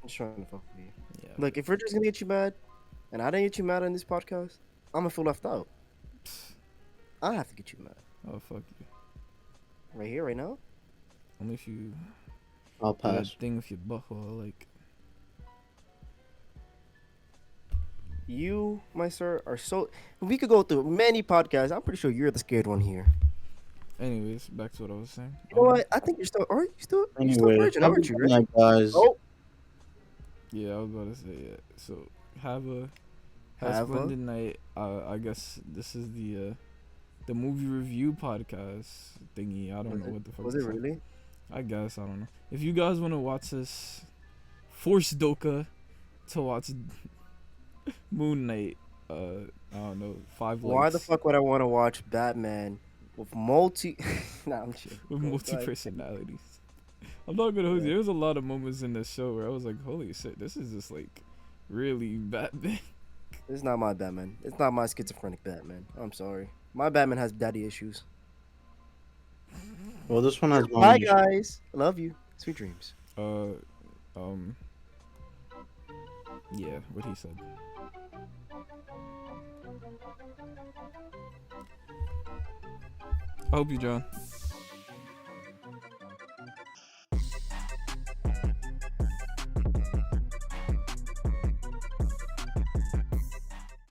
B: I'm just trying to fuck with you.
A: Yeah.
B: Look, if we're just gonna get you mad, and I didn't get you mad on this podcast, I'm gonna feel left out. I have to get you mad.
A: Oh, fuck you.
B: Right here, right now.
A: Only if you
C: I'll
A: do that
C: pass.
A: thing with your butthole, like.
B: You, my sir, are so. We could go through many podcasts. I'm pretty sure you're the scared one here.
A: Anyways, back to what I was saying.
B: You know what? I think you're still. Are you still? You're still a
C: Anyway,
B: virgin,
C: have a
B: aren't you,
C: good
B: Rich?
C: night, guys.
B: Oh,
A: Yeah, I was about to say it. So have a
B: Have a-
A: splendid night. I guess this is the movie review podcast thingy. I don't know what the fuck.
B: was
A: to
B: it
A: say.
B: really?
A: I guess I don't know. If you guys want to watch this, force Doka to watch Moon Knight. I don't know. 5 likes.
B: Why the fuck would I want to watch Batman with multi? Nah, I'm chill.
A: With
B: Go
A: multi
B: ahead.
A: personalities. I'm not gonna hold you.
B: Yeah.
A: There was a lot of moments in the show where I was like, "Holy shit, this is just like really Batman."
B: It's not my Batman. It's not my schizophrenic Batman. I'm sorry. My Batman has daddy issues.
C: Well, this one has
B: Bye,
C: moments.
B: guys. I love you. Sweet dreams.
A: Yeah, what he said. I hope you, John.